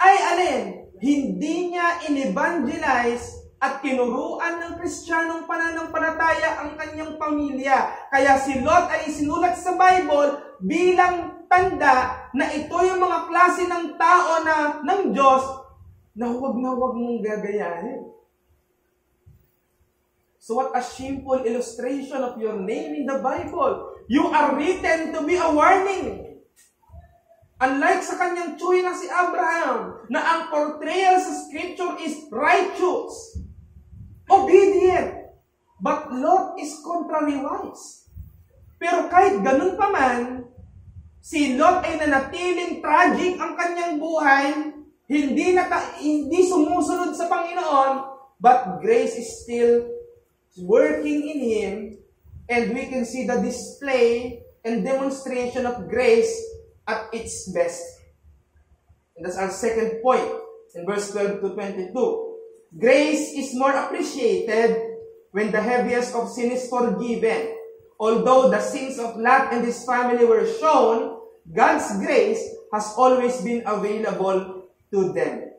ay alin? Hindi niya in-evangelize at kinuruan ng Kristiyanong pananampalataya ang kanyang pamilya. Kaya si Lot ay isinulat sa Bible bilang tanda na ito yung mga klase ng tao ng Diyos na huwag mong gagayahin. So what a shameful illustration of your name in the Bible. You are written to be a warning. Unlike sa kanyang tsuhi na si Abraham, na ang portrayal sa scripture is righteous, obedient, but Lot is contrariwise. Pero kahit ganun pa man, si Lot ay nanatiling tragic ang kanyang buhay, hindi sumusunod sa Panginoon, but grace is still working in him, and we can see the display and demonstration of grace at its best. And that's our second point in verse 12 to 22. Grace is more appreciated when the heaviest of sin is forgiven. Although the sins of Lot and his family were shown, God's grace has always been available to them.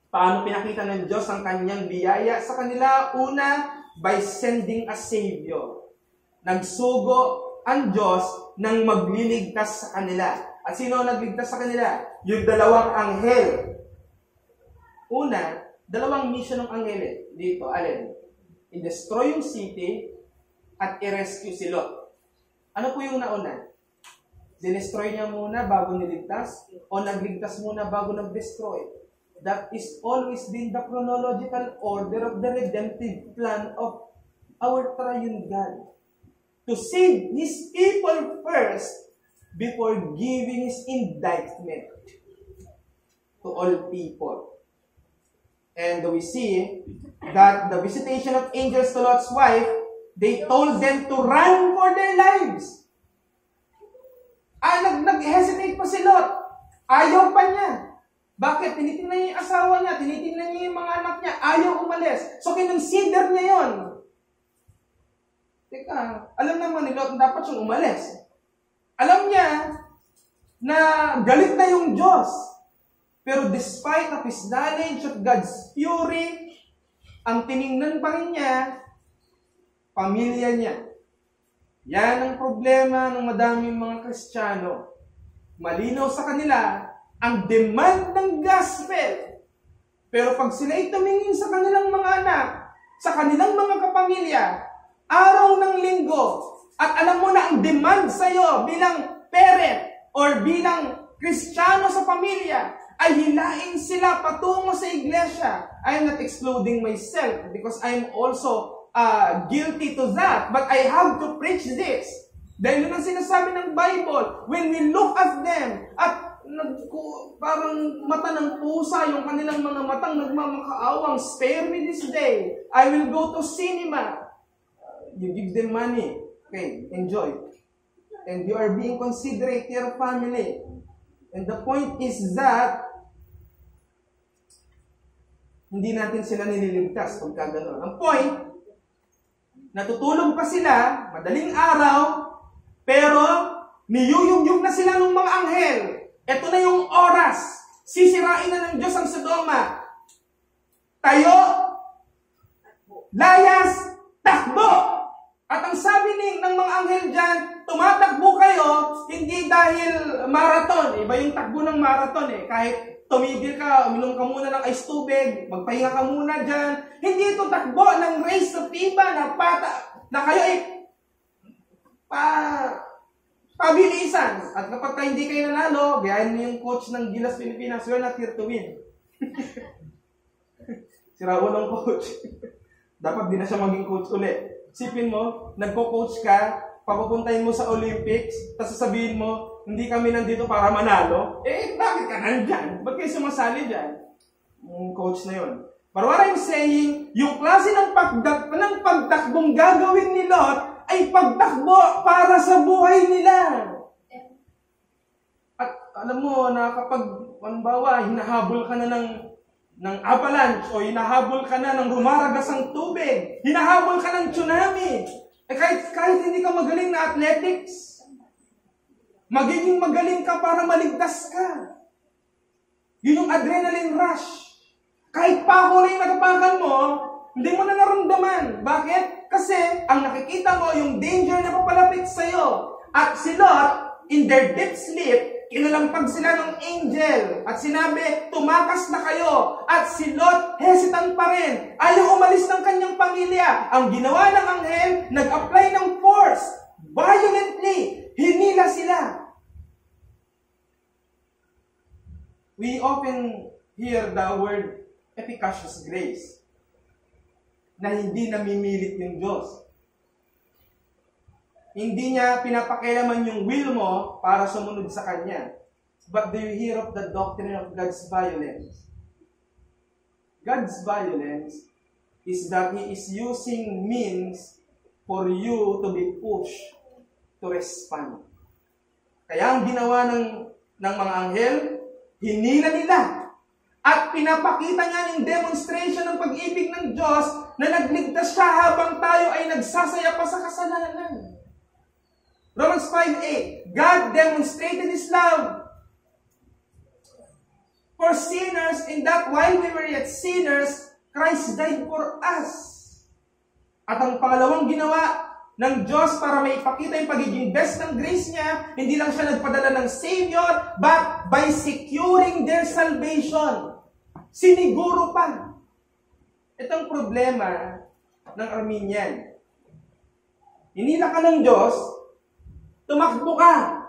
Paano pinakita ng Diyos ang kanyang biyaya sa kanila? Una, by sending a Savior. Nagsugo ang Diyos nang magliligtas sa kanila. At sino ang nagligtas sa kanila? Yung 2 anghel. Una, 2 mission ng anghel dito. Alin? I-destroy yung city at i-rescue si Lot. Ano po yung nauna? Dinestroy niya muna bago niligtas? O nagligtas muna bago nag-destroy? That is always been the chronological order of the redemptive plan of our triune God. To save His people first before giving His indictment to all people. And we see that the visitation of angels to Lot's wife, they told them to run for their lives. Nag-hesitate pa si Lot. Ayaw pa niya. Bakit? Tinitingnan niya yung asawa niya, tinitingnan niya yung mga anak niya, ayaw umalis. So, kinonsider niya yon. Teka, alam naman ni Lot, dapat siyang umalis. Alam niya na galit na yung Diyos. Pero despite of his knowledge of God's fury, ang tiningnan pa rin niya, pamilya niya. Yan ang problema ng madaming mga Kristiyano. Malinaw sa kanila ang demand ng gospel. Pero pag sila'y tumingin sa kanilang mga anak, sa kanilang mga kapamilya, araw ng linggo, at alam mo na ang demand sa'yo bilang parent or bilang Kristiyano sa pamilya, ay hilain sila patungo sa iglesia. I am not excluding myself because I am also guilty to that. But I have to preach this. Dahil yun ang sinasabi ng Bible. When we look at them, at parang mata ng pusa, yung kanilang mga matang nagmamakaawang, spare me this day. I will go to cinema. You give them money. Okay, enjoy. And you are being considerate to your family. And the point is that hindi natin sila nililigtas pagka gano'n. Ang point, natutulog pa sila, madaling araw, pero niyuyugyug na sila ng mga anghel. Ito na yung oras. Sisirain na ng Diyos ang Sodoma. Tayo, layas, takbo! At ang sabi ng mga anghel dyan, tumatakbo kayo, hindi dahil marathon. Iba yung takbo ng marathon eh. Kahit tumigil ka, uminom ka muna ng ice tubig, magpahinga ka muna dyan. Hindi ito takbo ng race of FIBA na kayo ay pabilisan. At kapag hindi kayo nanalo, gayahin mo yung coach ng Gilas Pilipinas, we're not here to win. Sirawa ng coach. Dapat di na siya maging coach ulit. Sipin mo, nagko-coach ka, papupuntahin mo sa Olympics, tapos sasabihin mo, hindi kami nandito para manalo. Eh, bakit ka nandyan? Ba't kayo sumasali dyan? Yung coach na yun. But what I'm saying, yung klase ng pagtakbong gagawin ni Lot ay pagtakbo para sa buhay nila. At alam mo na kapag, halimbawa, hinahabol ka na ng avalanche o hinahabol ka na ng rumaragasang tubig, hinahabol ka ng tsunami, eh kahit hindi ka magaling na athletics, magiging magaling ka para maligtas ka. Yun yung adrenaline rush. Kahit pako na yung nagapakan mo, hindi mo na naramdaman. Bakit? Kasi ang nakikita mo, yung danger na papalapit sa'yo. At si Lot, in their deep sleep, kinalampag sila ng angel. At sinabi, tumakas na kayo. At si Lot, hesitant pa rin. Ayaw umalis ng kanyang pamilya. Ang ginawa ng anghel, nag-apply ng force. Violently, hinila sila. We often hear the word efficacious grace na hindi namimilit yung Diyos. Hindi niya pinapakialaman yung will mo para sumunod sa Kanya. But do you hear of the doctrine of God's violence? God's violence is that He is using means for you to be pushed to respond. Kaya ang ginawa ng mga anghel, hinila nila. At pinapakita niya yung demonstration ng pag-ibig ng Diyos na nagligtas siya habang tayo ay nagsasaya pa sa kasalanan. Romans 5:8, God demonstrated His love for sinners in that while we were yet sinners, Christ died for us. At ang pangalawang ginawa ng Diyos para maipakita yung pagiging best ng grace niya, hindi lang siya nagpadala ng Savior, but by securing their salvation. Siniguro pa. Itong problema ng Arminian. Hinila ka ng Diyos, tumakbo ka,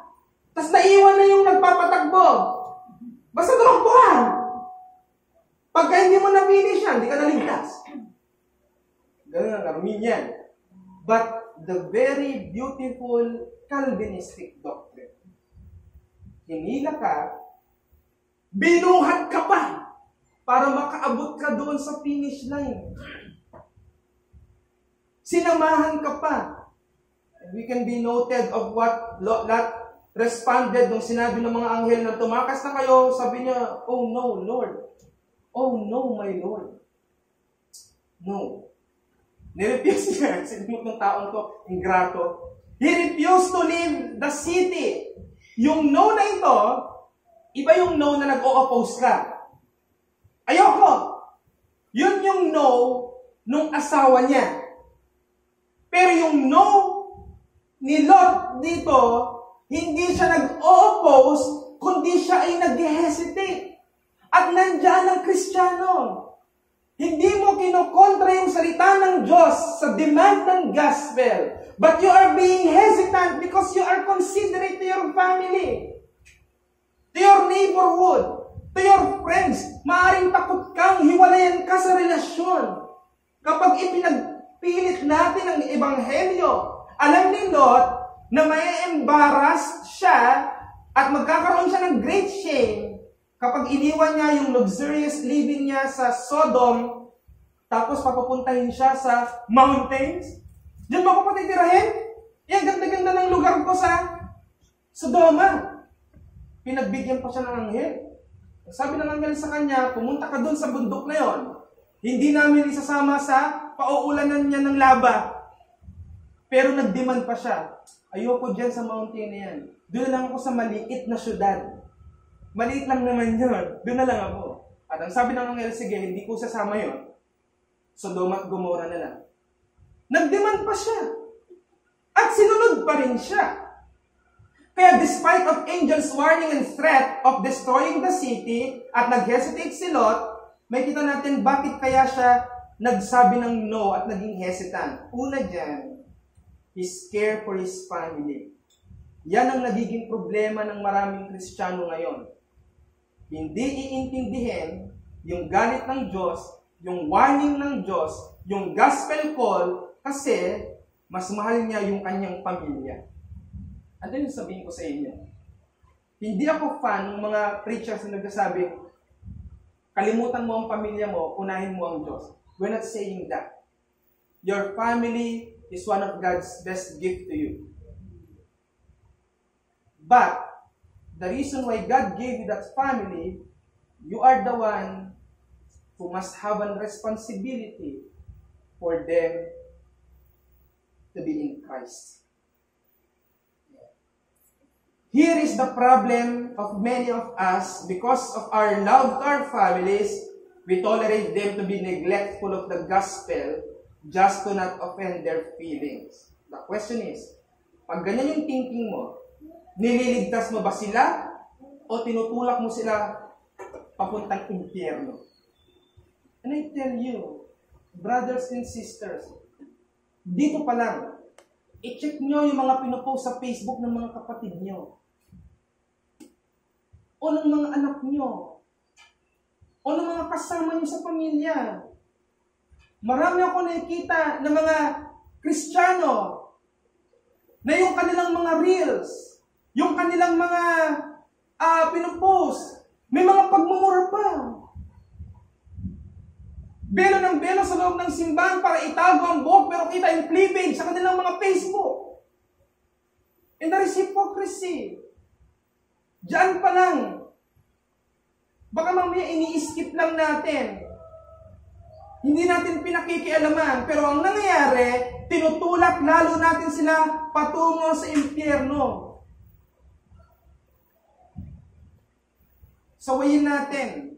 tapos naiwan na yung nagpapatakbo. Basta tumakbo ka. Pagka hindi mo na-finish yan, hindi ka naligtas. Ganun ang Arminian. But the very beautiful Calvinistic doctrine. Hinila ka, binuhat ka pa para makaabot ka doon sa finish line. Sinamahan ka pa. And we can be noted of what Lot responded nung sinabi ng mga anghel na tumakas na kayo. Sabi niya, oh no, Lord. Oh no, my Lord. No. Nirefuse niya. Sinimot ng taong to, ingrato. He refused to leave the city. Yung no na ito, Iba yung no na nag-o-oppose ka. Ayoko. Yun yung no nung asawa niya. Pero yung no ni Lot dito, hindi siya nag-o-oppose, kundi siya ay nag-hesitate. At nandyan ang Kristiyano. Hindi mo kinokontra yung salita ng Diyos sa demand ng gospel. But you are being hesitant because you are considerate to your family, to your neighborhood, to your friends. Maaring takot kang hiwalayan ka sa relasyon. Kapag ipinagpilit natin ang ebanghelyo, alam ni Lot na may embarrass siya at magkakaroon siya ng great shame kapag iniwan niya yung luxurious living niya sa Sodom, tapos papapuntahin siya sa mountains. Diyan mo ko patitirahin? Yan, ganda-ganda ng lugar ko sa Sodoma. Pinagbigyan pa siya ng anghel. Sabi ng anghel sa kanya, pumunta ka dun sa bundok na yon. Hindi namin isasama sa pauulanan niya ng laba. Pero nag-demand pa siya. Ayoko dyan sa mountain na yan. Doon lang ako sa maliit na syudad. Maliit lang naman yun. Doon na lang ako. At ang sabi ng anghel, sige, hindi ko sasama yun. Sodoma at Gomorrah na lang. Nag-demand pa siya. At sinunod pa rin siya. Kaya despite of angels' warning and threat of destroying the city, at nag-hesitate si Lot, may kita natin bakit kaya siya nagsabi ng no at naging hesitant. Una dyan, he's scared for his family. Yan ang nagiging problema ng maraming Kristiyano ngayon. Hindi iintindihin yung galit ng Diyos, yung warning ng Diyos, yung gospel call, kasi mas mahal niya yung kanyang pamilya. Ano yung sabihin ko sa inyo? Hindi ako fan ng mga preachers na nagsasabing, kalimutan mo ang pamilya mo, unahin mo ang Diyos. We're not saying that. Your family is one of God's best gift to you. But, the reason why God gave you that family, you are the one who must have a responsibility for them to be in Christ. Here is the problem of many of us. Because of our love to our families, we tolerate them to be neglectful of the gospel just to not offend their feelings. The question is, pag ganyan yung thinking mo, nililigtas mo ba sila o tinutulak mo sila papuntang impyerno? And I tell you, brothers and sisters, dito pa lang, i-check nyo yung mga pinopost sa Facebook ng mga kapatid nyo. O ng mga anak nyo. O ng mga kasama nyo sa pamilya. Marami ako nakikita ng mga Kristiyano na yung kanilang mga reels, yung kanilang mga pinopost, may mga pagmumura pa. Belo ng belo sa loob ng simbahan para itago ang buhok pero kita yung cleavage sa kanilang mga Facebook. And there is hypocrisy. Diyan pa lang. Baka mamaya ini-skip lang natin. Hindi natin pinakikialaman. Pero ang nangyayari, tinutulak lalo natin sila patungo sa impyerno. Sawayin natin.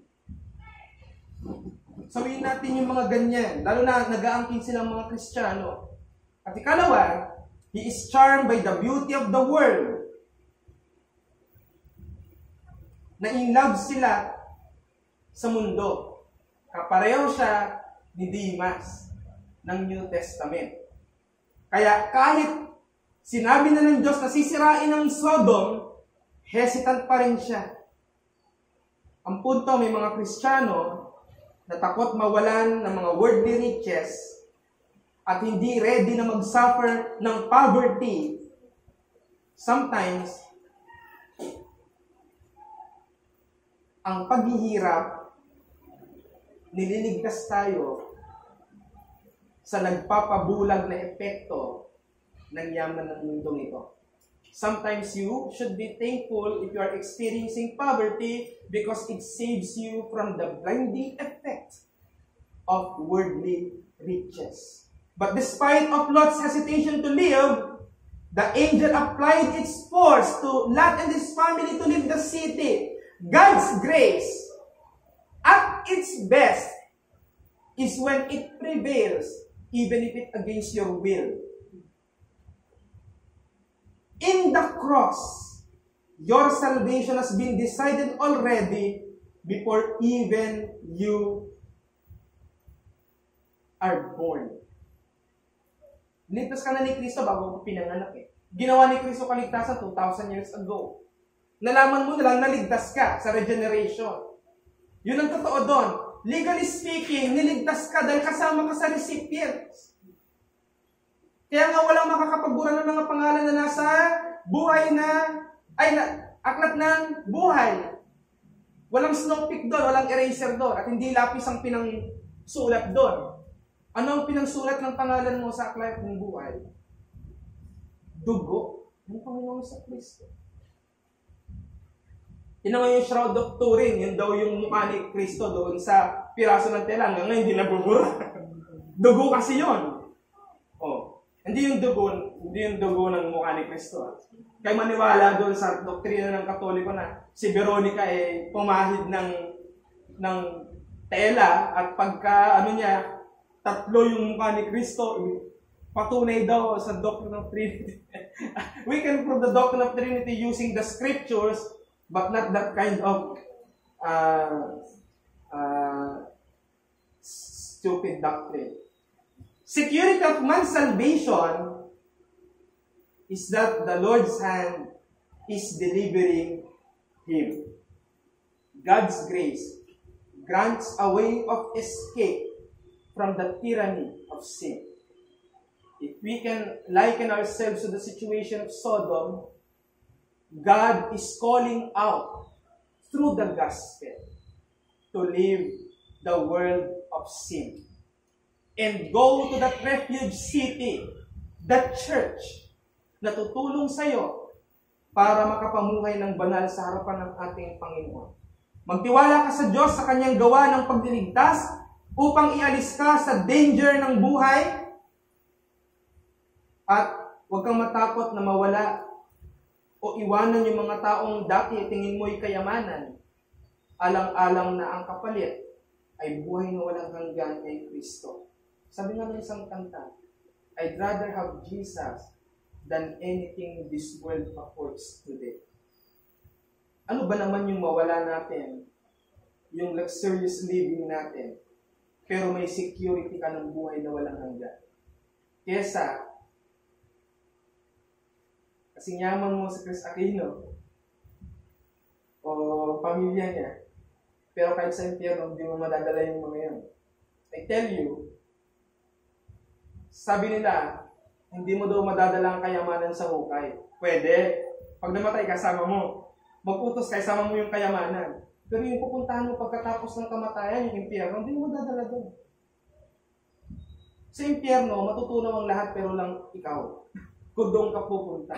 Sabihin natin yung mga ganyan, lalo na nag-aangkin silang mga Kristiyano. At ikalawa, he is charmed by the beauty of the world. Na in love sila sa mundo. Kapareho siya ni Demas ng New Testament. Kaya kahit sinabi na ng Diyos na sisirain ang Sodom, hesitant pa rin siya. Ang punto, may mga Kristiyano na takot mawalan ng mga worldly riches at hindi ready na mag-suffer ng poverty. Sometimes, ang paghihirap, nililigtas tayo sa nagpapabulag na epekto ng yaman ng mundong ito. Sometimes you should be thankful if you are experiencing poverty because it saves you from the blinding effect of worldly riches. But despite of Lot's hesitation to live, the angel applied its force to Lot and his family to leave the city. God's grace at its best is when it prevails, even if it's against your will. In the cross, your salvation has been decided already before even you are born. Ligtas ka na ni Kristo bago pinanganak eh. Ginawa ni Kristo kaligtasan 2,000 years ago. Nalaman mo na lang naligtas ka sa regeneration. Yun ang totoo doon. Legally speaking, niligtas ka dahil kasama ka sa recipients. Kaya nga walang makakapagura ng mga pangalan na nasa buhay aklat ng buhay. Walang snowflake doon, walang eraser doon, at hindi lapis ang pinangsulat doon. Ano ang pinangsulat ng pangalan mo sa aklat ng buhay? Dugo ng Panginoon sa Kristo. Yun nga yung Shroud of Turin, yun daw yung mukha ni Kristo doon sa piraso ng tela. Hanggang ngayon, hindi nabubura. Dugo kasi yun. Oh, hindi yung dugo ng mukha ni Kristo. Kaya maniwala doon sa doktrina ng Katoliko na si Veronica ay pumahid ng tela at pagka tatlo yung mukha ni Kristo, patunay daw sa Doctrine of Trinity. We can prove the Doctrine of Trinity using the Scriptures, but not that kind of stupid doctrine. Security of man's salvation is that the Lord's hand is delivering him. God's grace grants a way of escape from the tyranny of sin. If we can liken ourselves to the situation of Sodom, God is calling out through the gospel to leave the world of sin and go to that refuge city, the church, na tutulong sa iyo para makapamuhay ng banal sa harapan ng ating Panginoon. Magtiwala ka sa Diyos sa kanyang gawa ng pagliligtas upang ialis ka sa danger ng buhay at huwag kang matakot na mawala o iwanan yung mga taong dati tingin mo'y kayamanan, alang-alang na ang kapalit ay buhay na walang hanggan kay Kristo. Sabi nga ng isang kanta, I'd rather have Jesus than anything this world affords today. Ano ba naman yung mawala natin? Yung luxurious living natin, pero may security ka ng buhay na walang hanggan. Kesa, kasing yaman mo sa Chris Aquino o pamilya niya, pero kahit sa impyerno, hindi mo madadala yung mga yan. I tell you, sabi nila, hindi mo daw madadala ang kayamanan sa hukay. Pwede. Pag namatay, kasama mo. Mag-utos ka, kasama mo yung kayamanan. Pero yung pupuntahan mo pagkatapos ng kamatayan, yung impyerno, hindi mo madadala doon. Sa impyerno, matutunaw ang lahat pero lang ikaw. Kung doon ka pupunta.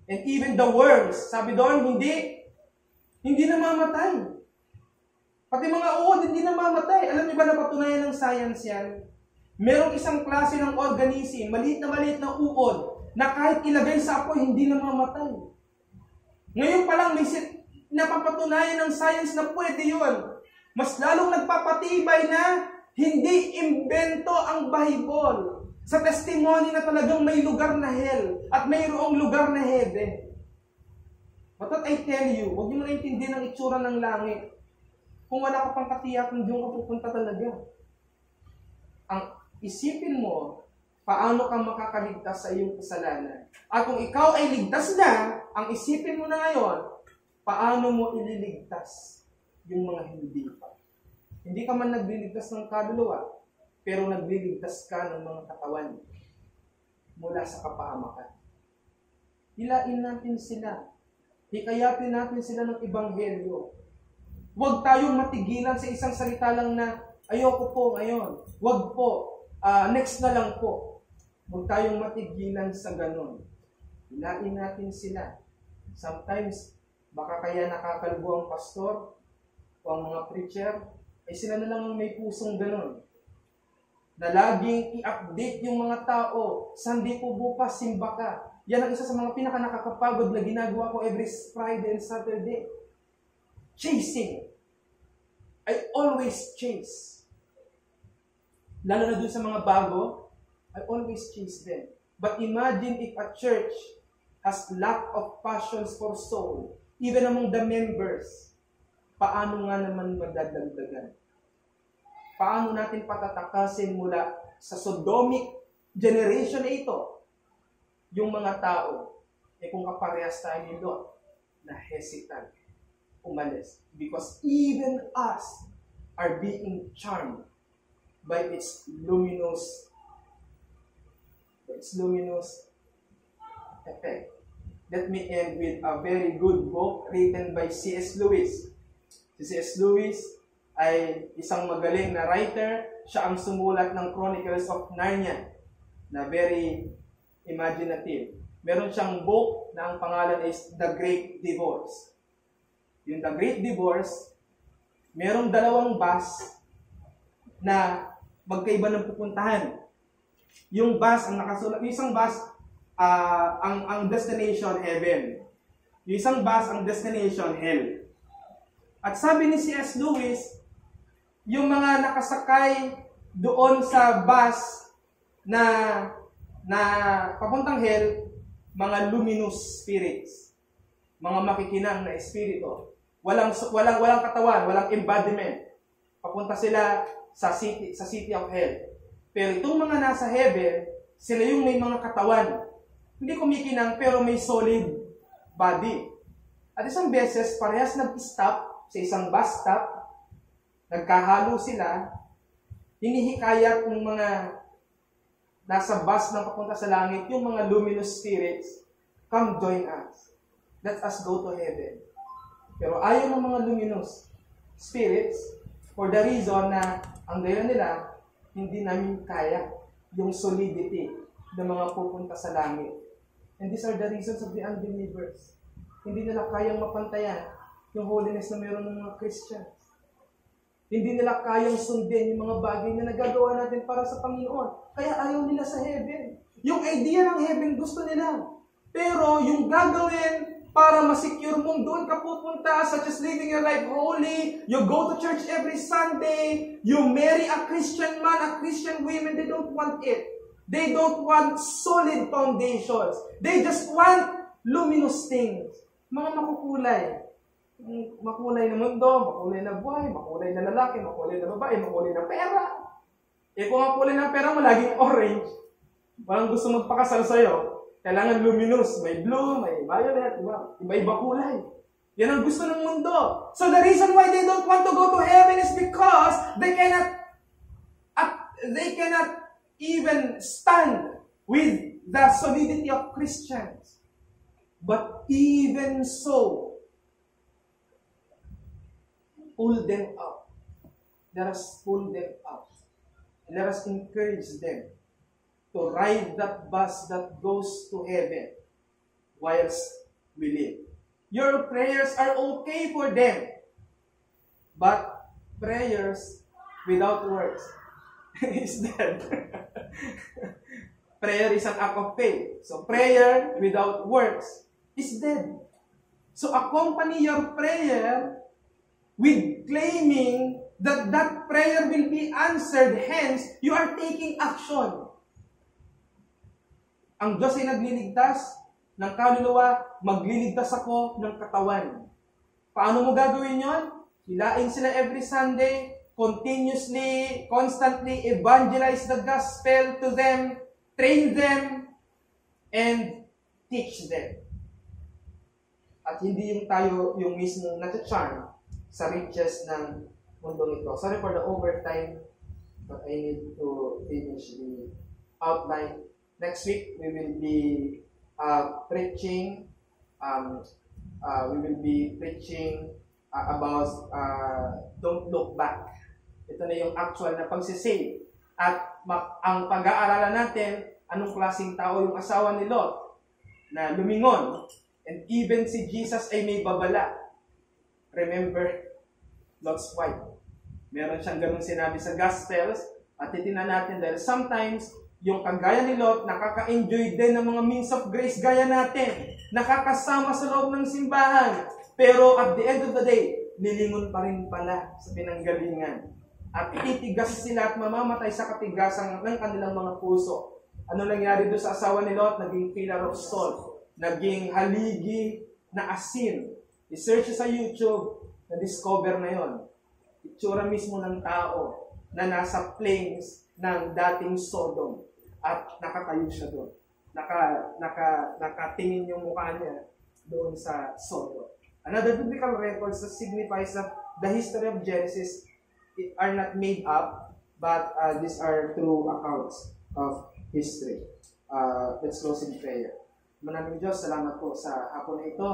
And even the worms, sabi doon, hindi namamatay. Pati mga uod, hindi namamatay. Alam niyo ba na patunayan ng science yan? Merong isang klase ng organism, maliit na uod, na kahit ilagay sa apoy, hindi namamatay. Ngayon pa lang, may napapatunayan ng science na pwede yun. Mas lalong nagpapatibay na hindi imbento ang Bible. Sa testimony na talagang may lugar na hell at mayroong lugar na heaven. But what I tell you, huwag niyo naintindihan ang itsura ng langit. Kung wala ka pang katiyakan, diyon ka pupunta talaga. Ang isipin mo, paano ka makakaligtas sa iyong kasalanan. At kung ikaw ay ligtas na, ang isipin mo na ngayon, paano mo ililigtas yung mga hindi pa. Hindi ka man nagliligtas ng kaluluwa, pero nagliligtas ka ng mga katawan mula sa kapahamakan. Hilain natin sila. Hikayatin natin sila ng ebanghelyo. Huwag tayong matigilan sa isang salita lang na, ayoko po ngayon. Huwag po. Next na lang po. Huwag tayong matigilan sa ganon. Hilain natin sila. Sometimes, baka kaya nakakalbo ang pastor o ang mga preacher, ay sila na lang ang may pusong ganon. Na laging i-update yung mga tao. Sunday po bukas, simba ka. Yan ang isa sa mga pinaka-nakakapagod na ginagawa ko every Friday and Saturday. chasing. I always chase. Lalo na dun sa mga bago, I always chase them. But imagine if a church has lack of passions for soul, even among the members, paano nga naman madadagdagan? Paano natin patatakasin mula sa Sodomic generation na ito, yung mga tao, kung kaparehas tayo ni Lot, na hesitant, umalis. Because even us are being charmed by its luminous effect. Let me end with a very good book written by C.S. Lewis. Si C.S. Lewis ay isang magaling na writer. Siya ang sumulat ng Chronicles of Narnia na very imaginative. Meron siyang book na ang pangalan is The Great Divorce. Yung The Great Divorce, merong dalawang bus na magkaiba ng pupuntahan. Yung bus, ang nakasulat, yung isang bus, ang destination heaven. Yung isang bus, ang destination hell. At sabi ni C.S. Lewis, yung mga nakasakay doon sa bus na papuntang hell, mga luminous spirits, mga makikinang na espiritu. Walang katawan, walang embodiment. Papunta sila sa city of hell. Pero itong mga nasa heaven, sila yung may mga katawan. Hindi kumikinang pero may solid body. At isang beses, parehas nag-stop sa isang bus stop, nagkahalo sila, hinihikayat ng mga nasa bus na papunta sa langit, yung mga luminous spirits, come join us. Let us go to heaven. Pero ayaw ng mga luminous spirits for the reason na ang dahilan nila, hindi namin kaya yung solidity ng mga pupunta sa langit. And these are the reasons of the unbelievers. Hindi nila kayang mapantayan yung holiness na meron ng mga Christians. Hindi nila kayang sundin yung mga bagay na nagagawa natin para sa Panginoon. Kaya ayaw nila sa heaven. Yung idea ng heaven gusto nila. Pero yung gagawin para masecure mong doon ka pupunta, such as living your life holy, you go to church every Sunday, you marry a Christian man, a Christian woman, they don't want it. They don't want solid foundations. They just want luminous things. Mga makukulay. Makulay na mundo, makulay na buhay, makulay na lalaki, makulay na babae, makulay na pera. Kung ang kulay ng pera mo laging orange, walang gusto magpakasal sa'yo, kailangan luminous, may blue, may violet, iba-iba kulay. Yan ang gusto ng mundo. So the reason why they don't want to go to heaven is because they cannot even stand with the solidity of Christians. But even so, pull them up. Let us pull them up. Let us encourage them to ride that bus that goes to heaven whilst we live. Your prayers are okay for them, but prayers without works is dead. Prayer is an act of faith. So prayer without works is dead. So accompany your prayer with claiming that that prayer will be answered, hence, you are taking action. Ang Diyos ay nagliligtas ng kaluluwa, magliligtas ako ng katawan. Paano mo gagawin yon? Hilain sila every Sunday, continuously, constantly evangelize the gospel to them, train them, and teach them. At hindi yung tayo yung mismo na-charm sa riches ng mundong ito. Sorry for the overtime, but I need to finish the outline. Next week, we will be preaching. About don't look back. Ito na yung actual na pagsisave. At ang pag-aaralan natin, anong klaseng tao yung asawa ni Lot na lumingon. And even si Jesus ay may babala. Remember, Lot's wife. Meron siyang ganung sinabi sa Gospels at titingnan natin dahil sometimes yung kagaya ni Lot, nakaka-enjoy din ng mga means of grace gaya natin. Nakakasama sa loob ng simbahan. Pero at the end of the day, lilingon pa rin pala sa pinanggalingan. At ititigas sila at mamamatay sa katigasan ng kanilang mga puso. Ano nangyari doon sa asawa ni Lot? Naging pillar of salt. Naging haligi na asin. I-search sa YouTube, na-discover na yon. Itsura mismo ng tao na nasa plains ng dating Sodom. At nakatayo siya doon. Nakatingin yung mukha niya doon sa Sodom. Another biblical records that signifies that the history of Genesis are not made up, but these are true accounts of history. Let's close in prayer. Maraming Diyos, salamat po sa hapon na ito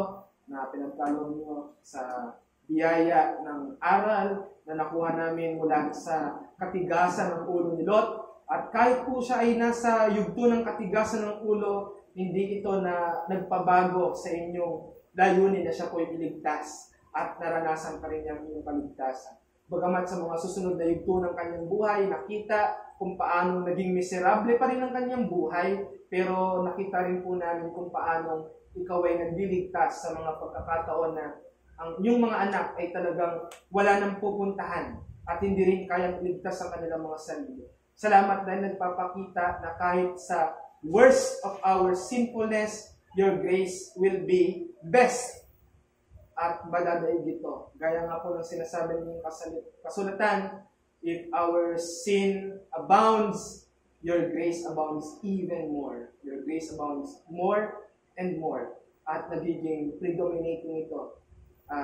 na pinagkaloob niyo sa biyaya ng aral na nakuha namin mula sa katigasan ng ulo ni Lot. At kahit po siya ay nasa yugto ng katigasan ng ulo, hindi ito na nagpabago sa inyong layunin na siya po ay iligtas at naranasan pa rin niyang inyong kaligtasan. Bagamat sa mga susunod na yugto ng kanyang buhay, nakita kung paano naging miserable pa rin ang kanyang buhay, pero nakita rin po namin kung paano ikaw ay nagliligtas sa mga pagkakataon na yung mga anak ay talagang wala nang pupuntahan at hindi rin kayang iligtas ang kanilang mga sarili. Salamat dahil nagpapakita na kahit sa worst of our sinfulness, your grace will be best. At madadaig ito. Gaya nga po ng sinasabi ng kasulatan, if our sin abounds, your grace abounds even more. Your grace abounds more and more. At nagiging predominating ito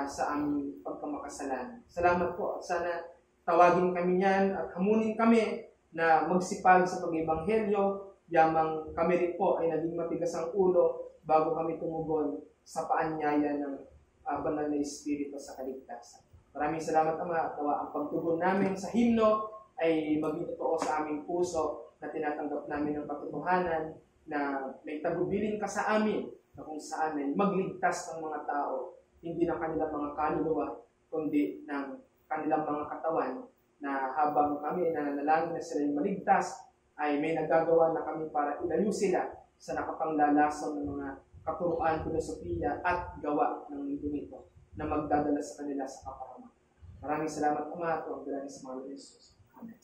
sa aming pagkamakasalanan. Salamat po. At sana tawagin kami niyan at hamunin kami na magsipag sa pag-ibanghelyo. Yamang kami rin po ay naging matigas ang ulo bago kami tumugon sa paanyaya ng banal na Espiritu sa kaligtasan. Maraming salamat, Ama, at nawa ang pagtugon namin sa himno ay maging totoo sa aming puso na tinatanggap namin ang katotohanan na may tagubilin ka sa amin na kung saan ay magligtas ng mga tao, hindi ng kanilang mga kaluluwa, kundi ng kanilang mga katawan na habang kami nananalangin na sila yung maligtas, ay may nagagawa na kami para ilayo sila sa nakapanglalason ng mga katuruan, filosofiya at gawa ng mundo nito na magdadala sa kanila sa kapahamakan. Maraming salamat, Ama, at ang dalangin sa mga Jesus. Amen.